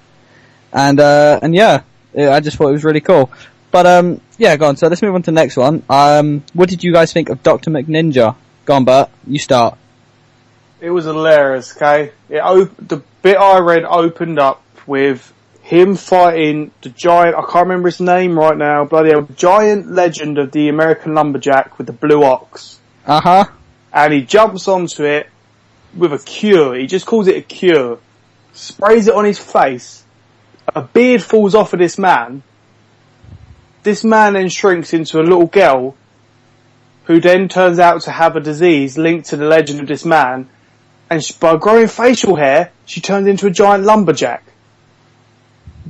And I just thought it was really cool. But go on. So let's move on to the next one. What did you guys think of Dr. McNinja? Go on, Bert. You start. It was hilarious, okay? The bit I read opened up with him fighting the giant, I can't remember his name right now, bloody hell, giant legend of the American Lumberjack with the blue ox. Uh-huh. And he jumps onto it with a cure. He just calls it a cure. Sprays it on his face. A beard falls off of this man. This man then shrinks into a little girl who then turns out to have a disease linked to the legend of this man. And by growing facial hair, she turns into a giant lumberjack.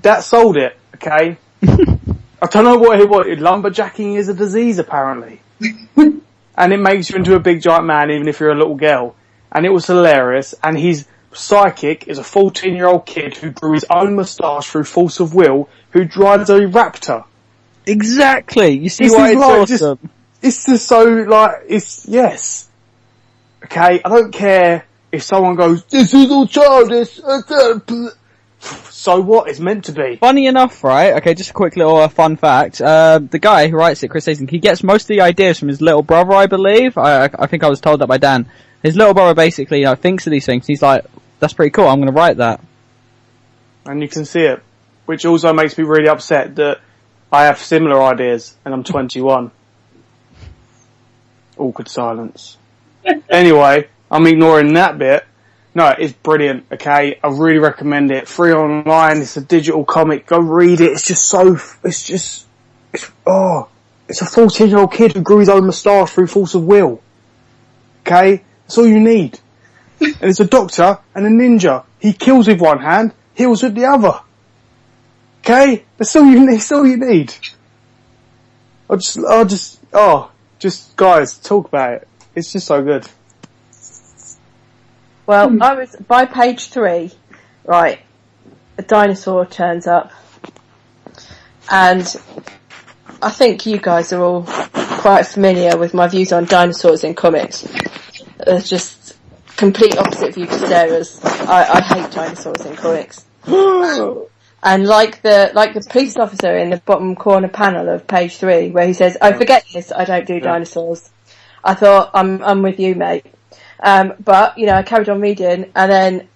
That sold it, okay? I don't know what it was. Lumberjacking is a disease, apparently. And it makes you into a big giant man, even if you're a little girl. And it was hilarious. And his psychic is a 14-year-old kid who grew his own moustache through force of will, who rides a raptor. Exactly. You see why it's awesome. It's just so, yes. Okay, I don't care if someone goes, this is all childish. So what? It's meant to be. Funny enough, right? Okay, just a quick little fun fact. The guy who writes it, Chris Hastings, he gets most of the ideas from his little brother, I believe. I think I was told that by Dan. His little brother basically, thinks of these things. He's like, that's pretty cool. I'm going to write that. And you can see it. Which also makes me really upset that I have similar ideas and I'm 21. Awkward silence. Anyway, I'm ignoring that bit. No, it's brilliant, okay? I really recommend it. Free online, it's a digital comic. Go read it. It's a 14-year-old kid who grew his own moustache through force of will. Okay? That's all you need. And it's a doctor and a ninja. He kills with one hand, heals with the other. Okay? That's all you need. Just guys, talk about it. It's just so good. Well, I was by page 3, right, a dinosaur turns up, and I think you guys are all quite familiar with my views on dinosaurs in comics. It's just complete opposite view to Sarah's. I hate dinosaurs in comics. And like the police officer in the bottom corner panel of page 3, where he says, "Oh, forget this, I don't do dinosaurs." I thought, I'm with you, mate. But, I carried on reading, and then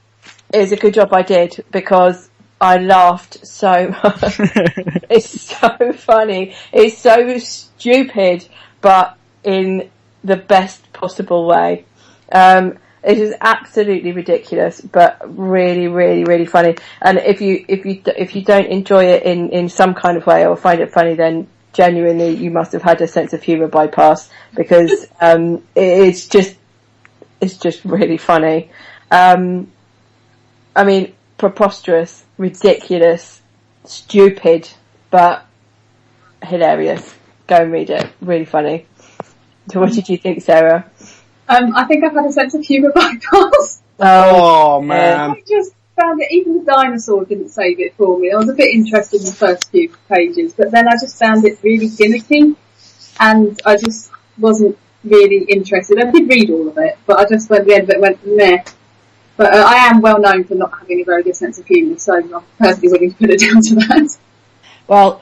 it was a good job I did, because I laughed so much. It's so funny. It's so stupid, but in the best possible way. It is absolutely ridiculous, but really, really, really funny. And if you don't enjoy it in some kind of way or find it funny, then genuinely you must have had a sense of humour bypass, because it's just really funny. I mean, preposterous, ridiculous, stupid, but hilarious. Go and read it. Really funny. So what did you think, Sarah? I think I've had a sense of humour bypass. Oh man. I just found it, even the dinosaur didn't save it for me. I was a bit interested in the first few pages, but then I just found it really gimmicky, and I just wasn't really interested. I did read all of it, but I just went, the end of it went meh. But I am well known for not having a very good sense of humour, so I'm perfectly willing to put it down to that. Well,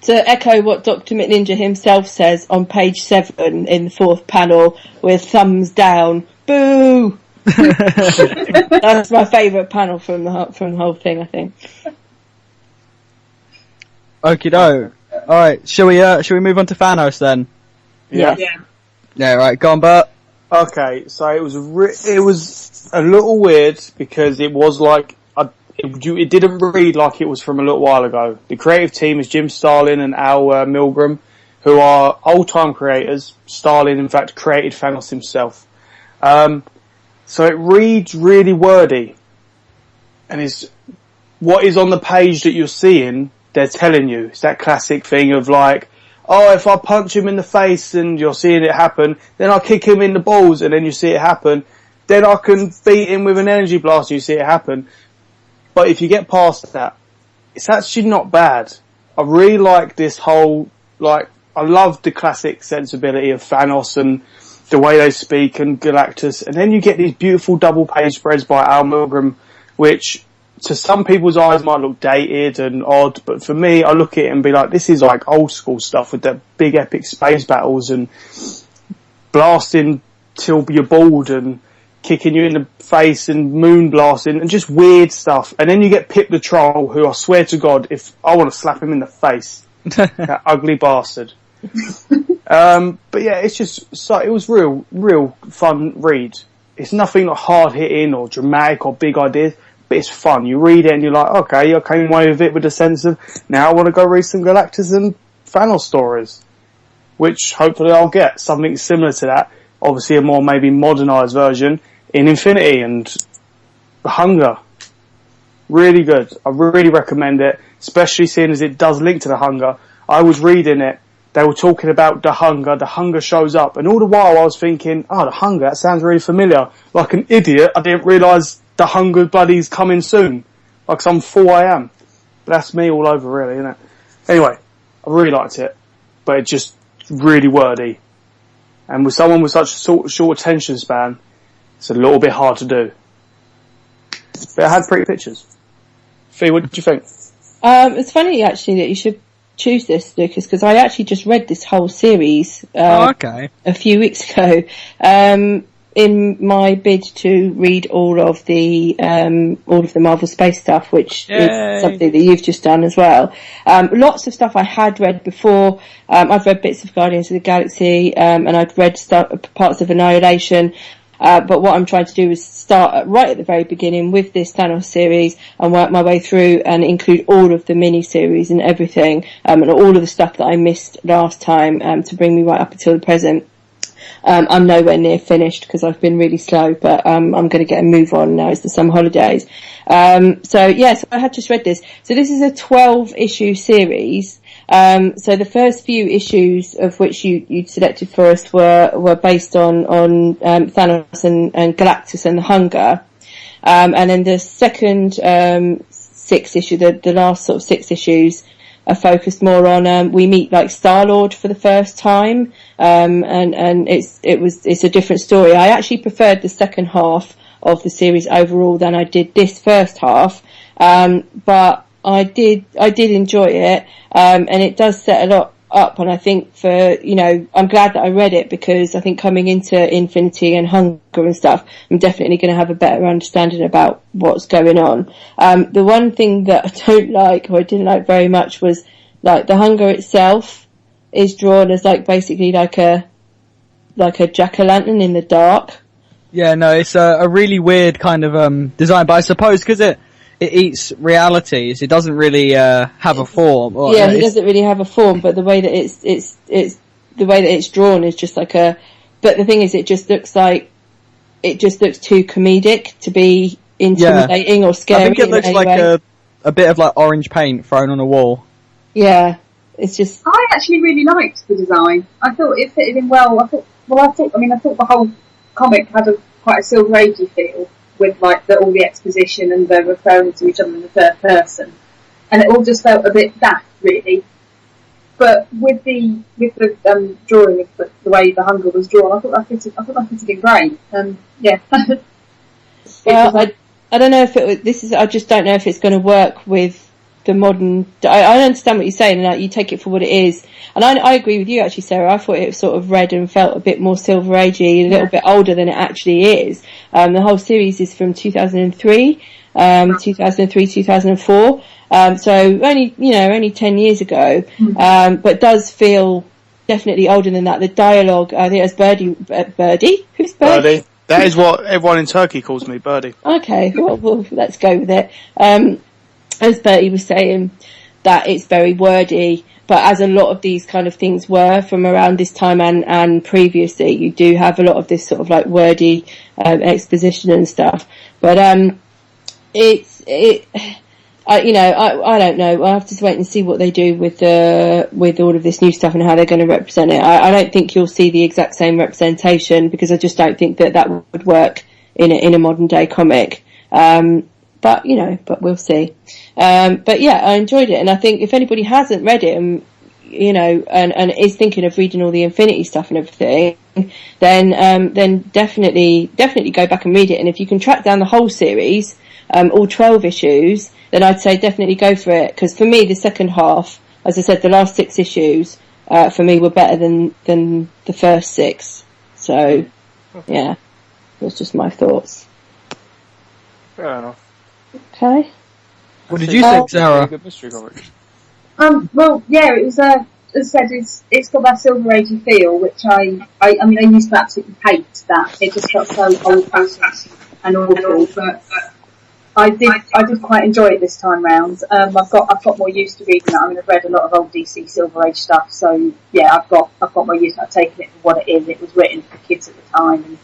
to echo what Dr. McNinja himself says on page 7 in the 4th panel with thumbs down, boo! That's my favourite panel from the whole thing, I think. Okie doke. Alright, shall we move on to Thanos then? Yeah. Yeah, right, go on, Bert. Okay, so it was a little weird because it was like it didn't read like it was from a little while ago. The creative team is Jim Starlin and Al Milgrom, who are old-time creators. Starlin, in fact, created Thanos himself. So it reads really wordy, and is what is on the page that you're seeing. They're telling you it's that classic thing of like, oh, if I punch him in the face and you're seeing it happen, then I kick him in the balls and then you see it happen. Then I can beat him with an energy blast and you see it happen. But if you get past that, it's actually not bad. I really like this whole, like, I love the classic sensibility of Thanos and the way they speak and Galactus. And then you get these beautiful double page spreads by Al Milgrom, which to some people's eyes might look dated and odd, but for me, I look at it and be like, this is like old school stuff with the big epic space battles and blasting till you're bald and kicking you in the face and moon blasting and just weird stuff. And then you get Pip the Troll, who I swear to God, if I want to slap him in the face, that ugly bastard. But yeah, it's just, so it was real fun read. It's nothing like hard hitting or dramatic or big ideas, but it's fun. You read it and you're like, okay, I came away with it with a sense of, now I want to go read some Galactus and Thanos stories, which hopefully I'll get something similar to that. Obviously a more maybe modernised version in Infinity and The Hunger. Really good. I really recommend it, especially seeing as it does link to The Hunger. I was reading it, they were talking about The Hunger shows up, and all the while I was thinking, oh, The Hunger, that sounds really familiar. Like an idiot, I didn't realise The Hunger buddy's coming soon. Like some fool I am. But that's me all over really, isn't it? Anyway, I really liked it, but it's just really wordy. And with someone with such a short attention span, it's a little bit hard to do. But it had pretty pictures. Fee, what did you think? It's funny actually that you should choose this, Lucas, because I actually just read this whole series okay. a few weeks ago in my bid to read all of the Marvel Space stuff, which is something that you've just done as well. Lots of stuff I had read before. I've read bits of Guardians of the Galaxy, and I'd read parts of Annihilation. But what I'm trying to do is start right at the very beginning with this Thanos series and work my way through and include all of the mini-series and everything, and all of the stuff that I missed last time, to bring me right up until the present. I'm nowhere near finished because I've been really slow, but I'm going to get a move on now. It's the summer holidays. So yes, I had just read this. So this is a 12-issue series. So the first few issues of which you selected for us were based on Thanos and Galactus and the Hunger. And then the second 6 issue, the last sort of 6 issues, are focused more on we meet like Star-Lord for the first time, and it's a different story. I actually preferred the second half of the series overall than I did this first half, but I did enjoy it, and it does set a lot up, and I think I'm glad that I read it, because I think coming into Infinity and Hunger and stuff, I'm definitely going to have a better understanding about what's going on. The one thing that I don't like, or I didn't like very much, was like the Hunger itself is drawn as like basically like a jack-o'-lantern in the dark. Yeah, no, it's a really weird kind of design, but I suppose because it eats realities, it doesn't really have a form. Yeah, it doesn't really have a form, but the way that it's drawn is just like but the thing is, it just looks like it just looks too comedic to be intimidating or scary. I think it looks like a bit of like orange paint thrown on a wall. Yeah, it's just. I actually really liked the design. I thought it fitted in well. I thought the whole comic had quite a Silver Agey feel with like all the exposition and the referring to each other in the third person, and it all just felt a bit daft, really. But with the drawing of the way the hunger was drawn, I thought that fitted in great. Yeah. Well, I don't know if I just don't know if it's going to work with the modern. I understand what you're saying, and you take it for what it is. And I agree with you, actually, Sarah. I thought it sort of read and felt a bit more Silver Agey, a little bit older than it actually is. The whole series is from 2003, 2004. So only 10 years ago. But does feel definitely older than that. The dialogue, I think it was Birdie? Who's Birdie? Birdie. That is what everyone in Turkey calls me, Birdie. Okay, well, let's go with it. As Bertie was saying, that it's very wordy, but as a lot of these kind of things were from around this time and previously, you do have a lot of this sort of like wordy exposition and stuff. But I don't know. I'll have to wait and see what they do with all of this new stuff and how they're going to represent it. I don't think you'll see the exact same representation because I just don't think that would work in a modern day comic. But we'll see. But yeah, I enjoyed it, and I think if anybody hasn't read it and is thinking of reading all the Infinity stuff and everything, then definitely go back and read it. And if you can track down the whole series, all 12 issues, then I'd say definitely go for it. Because for me, the second half, as I said, the last 6 issues for me were better than the first 6. So yeah, that's just my thoughts. Fair enough. Okay. What did you think, Sarah? Good mystery comic. Well, yeah, it was. As I said, it's got that Silver Agey feel, which I used to absolutely hate that. It just felt so old-fashioned and awful. But I did quite enjoy it this time round. I've got more used to reading that. I mean, I've read a lot of old DC Silver Age stuff, so yeah, I've got more used to taking it for what it is. It was written for kids at the time.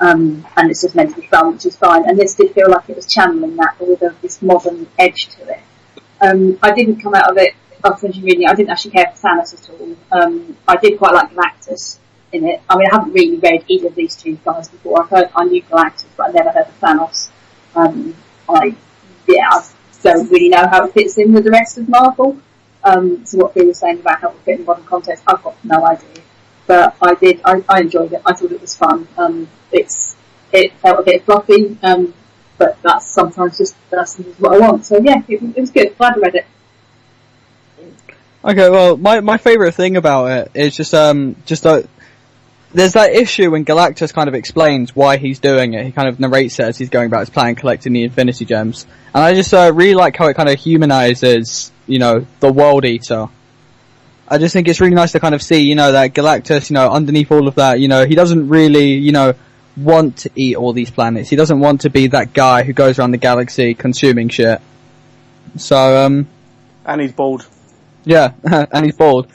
And it's just meant to be fun, which is fine. And this did feel like it was channeling that, but with this modern edge to it. I didn't come out of it after finishing reading it. I didn't actually care for Thanos at all. I did quite like Galactus in it. I mean, I haven't really read either of these two guys before. I knew Galactus, but I never heard of Thanos. I don't really know how it fits in with the rest of Marvel. So what Phil was saying about how it fit in modern context, I've got no idea. But I enjoyed it. I thought it was fun. It felt a bit fluffy, but that's sometimes what I want. So yeah, it was good. Glad I read it. Okay, well, my favourite thing about it is just there's that issue when Galactus kind of explains why he's doing it. He kind of narrates it as he's going about his plan, collecting the Infinity Gems. And I just really like how it kind of humanises, the World Eater. I just think it's really nice to kind of see, that Galactus, underneath all of that, he doesn't really, want to eat all these planets. He doesn't want to be that guy who goes around the galaxy consuming shit. So, and he's bald. Yeah, and he's bald.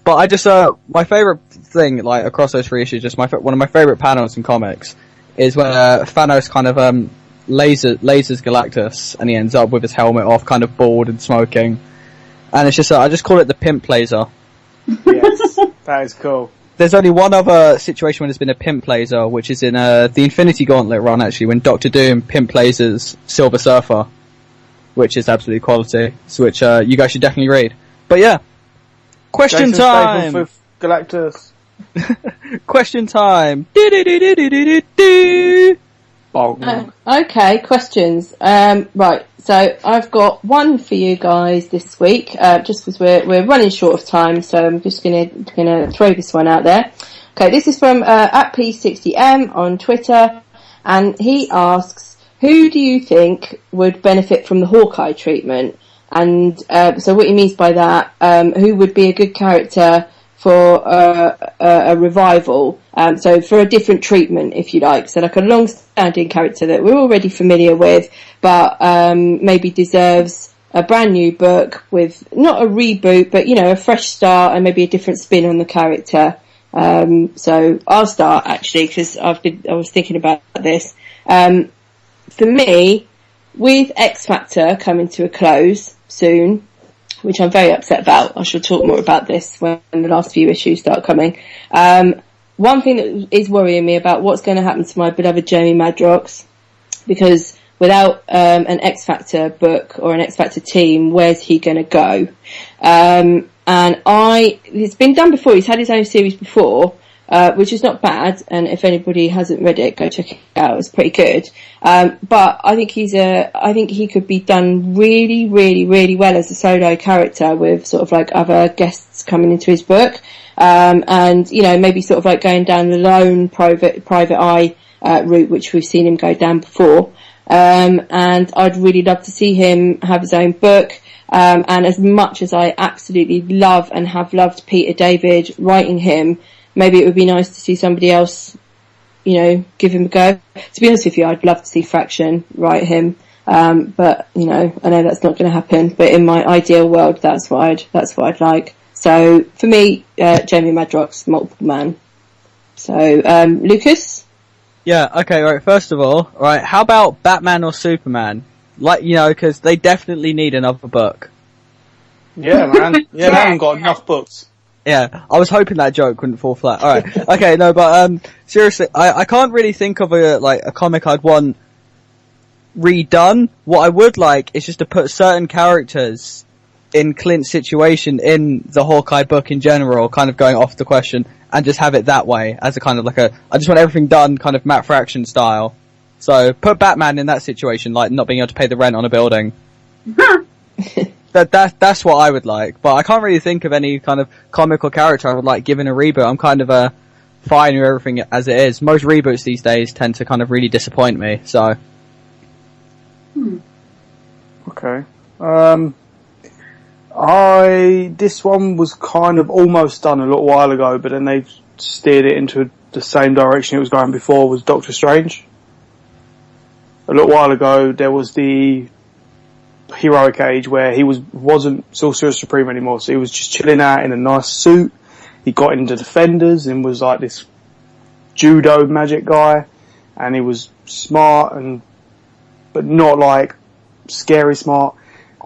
But I just, my favourite thing, like, across those 3 issues, just one of my favourite panels in comics, is when Thanos kind of lasers Galactus, and he ends up with his helmet off, kind of bald and smoking. And it's just, I just call it the pimp laser. Yes, that is cool. There's only one other situation when there's been a pimp laser, which is in the Infinity Gauntlet run, actually, when Doctor Doom pimp lasers Silver Surfer, which is absolutely quality, which you guys should definitely read. But yeah, question Jason time! Statham with Galactus. Question time! Okay, questions. Right, so I've got one for you guys this week, just because we're running short of time, so I'm just gonna throw this one out there. Okay, this is from at P60M on Twitter, and he asks, who do you think would benefit from the Hawkeye treatment? And so what he means by that, who would be a good character for a revival, so for a different treatment, if you like. So like a long-standing character that we're already familiar with, but maybe deserves a brand new book with not a reboot, but a fresh start and maybe a different spin on the character. So I'll start actually because I was thinking about this. For me, with X Factor coming to a close soon, which I'm very upset about. I shall talk more about this when the last few issues start coming. One thing that is worrying me about what's going to happen to my beloved Jamie Madrox, because without an X Factor book or an X Factor team, where's he going to go? It's been done before. He's had his own series before, which is not bad. And if anybody hasn't read it, go check it out. It's pretty good. But I think I think he could be done really, really, really well as a solo character with sort of like other guests coming into his book. And, you know, maybe sort of like going down the lone private eye, route, which we've seen him go down before. And I'd really love to see him have his own book. And as much as I absolutely love and have loved Peter David writing him, maybe it would be nice to see somebody else, you know, give him a go. To be honest with you, I'd love to see Fraction write him. But, you know, I know that's not going to happen, but in my ideal world, that's what I'd like. So for me, Jamie Madrox, multiple man. So, Lucas? Yeah, okay, right, first of all, right, how about Batman or Superman? Like, you know, because they definitely need another book. Yeah, man. Yeah, they haven't got enough books. Yeah, I was hoping that joke wouldn't fall flat. Alright, okay, no, but, seriously, I can't really think of a comic I'd want redone. What I would like is just to put certain characters in Clint's situation in the Hawkeye book in general, kind of going off the question, and just have it that way, as a kind of I just want everything done kind of Matt Fraction style. So, put Batman in that situation, like not being able to pay the rent on a building. That's what I would like, but I can't really think of any kind of comical character I would like given a reboot. I'm kind of fine with everything as it is. Most reboots these days tend to kind of really disappoint me, so. Okay. This one was kind of almost done a little while ago, but then they've steered it into the same direction it was going before, was Doctor Strange. A little while ago, there was the heroic age where he wasn't Sorcerer Supreme anymore, so he was just chilling out in a nice suit. He got into Defenders and was like this judo magic guy, and he was smart but not like scary smart.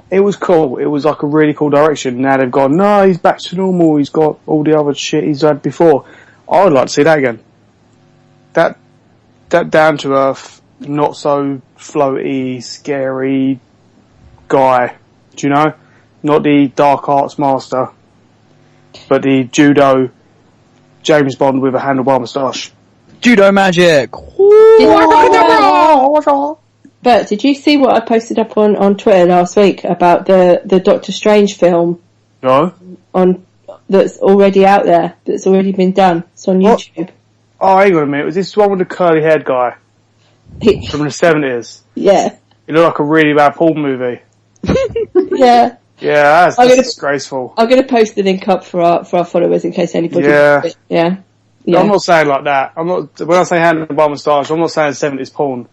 It was cool. It was like a really cool direction. Now they've gone, no, he's back to normal. He's got all the other shit he's had before. I would like to see that again. That down to earth, not so floaty, scary guy. Do you know? Not the dark arts master, but the judo James Bond with a handlebar moustache. Judo magic! But did you see what I posted up on Twitter last week about the Doctor Strange film? No. That's already out there. That's already been done. It's on YouTube. Oh, hang on a minute. Was this the one with the curly haired guy from the 70s? Yeah. It looked like a really bad porn movie. Yeah. Yeah, that's disgraceful. I'm going to post the link up for our followers in case anybody. Yeah. Yeah. I'm not saying like that. When I say handlebar moustache, I'm not saying 70s porn.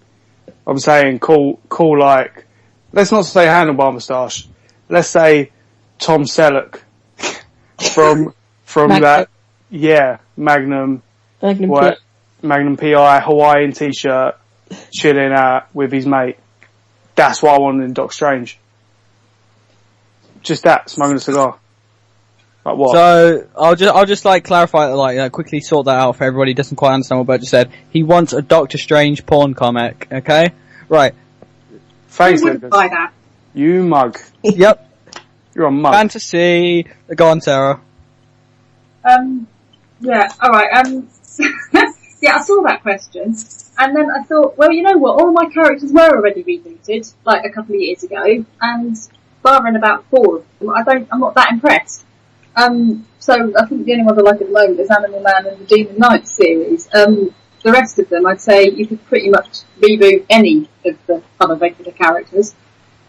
I'm saying cool, like, let's not say handlebar moustache. Let's say Tom Selleck from Magnum. that, yeah, Magnum PI, Hawaiian t-shirt, chilling out with his mate. That's what I wanted in Doc Strange. Just that, smoking a cigar. Like what? So, I'll just like clarify, quickly sort that out for everybody who doesn't quite understand what Bert just said. He wants a Doctor Strange porn comic, okay? Right. Thanks, Who wouldn't buy that? You mug. Yep. You're a mug. Fantasy. Go on, Sarah. Yeah, alright, yeah, I saw that question, and then I thought, well, you know what, all my characters were already rebooted, like a couple of years ago, and barring about 4 of them, I'm not that impressed. So I think the only ones I like at the moment is Animal Man and the Demon Knight series. The rest of them, I'd say you could pretty much reboot any of the other regular characters,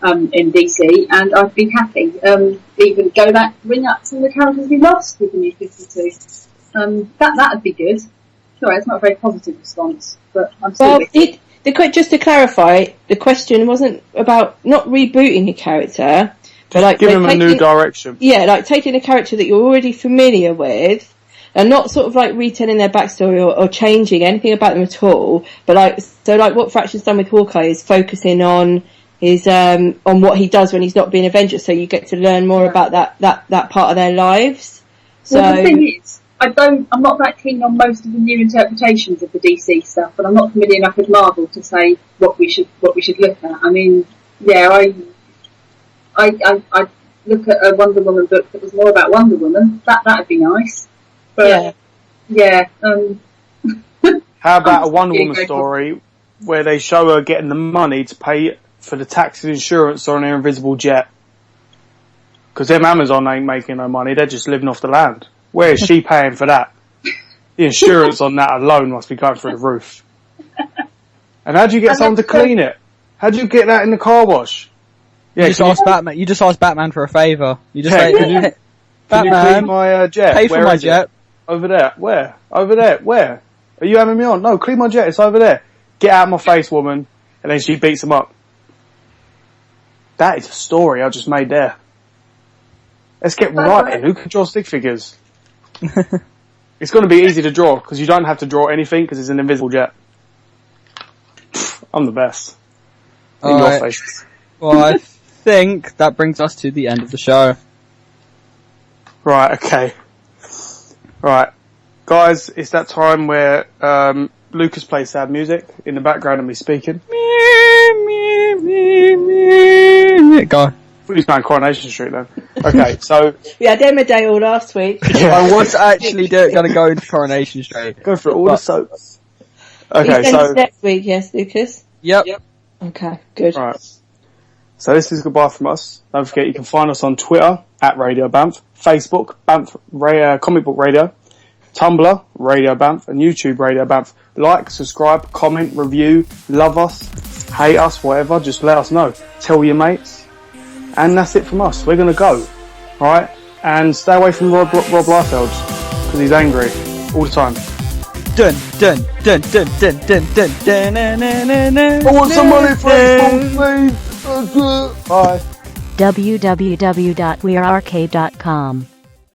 in DC, and I'd be happy. Even go back, bring up some of the characters we lost with the new 52. That'd be good. Sure, it's not a very positive response, but I'm still. Well, just to clarify, the question wasn't about not rebooting a character, but like give him a new direction. Yeah, like taking a character that you're already familiar with, and not sort of like retelling their backstory or changing anything about them at all. But like, so like what Fraction's done with Hawkeye is focusing on his on what he does when he's not being Avenger. So you get to learn more about that part of their lives. So well, the thing is, I'm not that keen on most of the new interpretations of the DC stuff, but I'm not familiar enough with Marvel to say what we should look at. I mean, yeah, I look at a Wonder Woman book that was more about Wonder Woman. That'd be nice. But yeah. How about a Wonder Woman story where they show her getting the money to pay for the tax and insurance on her invisible jet? Because them Amazon ain't making no money; they're just living off the land. Where is she paying for that? The insurance on that alone must be going through the roof. And how do you get someone to clean it? How do you get that in the car wash? Yeah, you just ask Batman for a favour. You just say, can you Batman, clean my jet? pay for my jet. Over there. Where? Over there. Where? Are you having me on? No, clean my jet. It's over there. Get out of my face, woman. And then she beats him up. That is a story I just made there. Let's get right. Who can draw stick figures? It's going to be easy to draw because you don't have to draw anything because it's an invisible jet. I'm the best. In your face. Well, I think that brings us to the end of the show. Right, okay. Right. Guys, it's that time where Lucas plays sad music in the background of me speaking. Go. He's playing Coronation Street then. Okay, so... we had Emma Day all last week. I was actually going to go into Coronation Street. Go for it, all the soaps. Okay, so... next week, yes, Lucas? Yep. Okay, good. Right. So this is goodbye from us. Don't forget you can find us on Twitter at Radio BAMF, Facebook, BAMF Comic Book Radio, Tumblr, Radio BAMF, and YouTube Radio BAMF. Like, subscribe, comment, review, love us, hate us, whatever, just let us know. Tell your mates. And that's it from us. We're going to go. Alright? And stay away from Rob Liefeld, because he's angry all the time. Dun dun dun dun dun dun dun dun dun dun dun. I want some money for it, please. Bye. www.wearearcade.com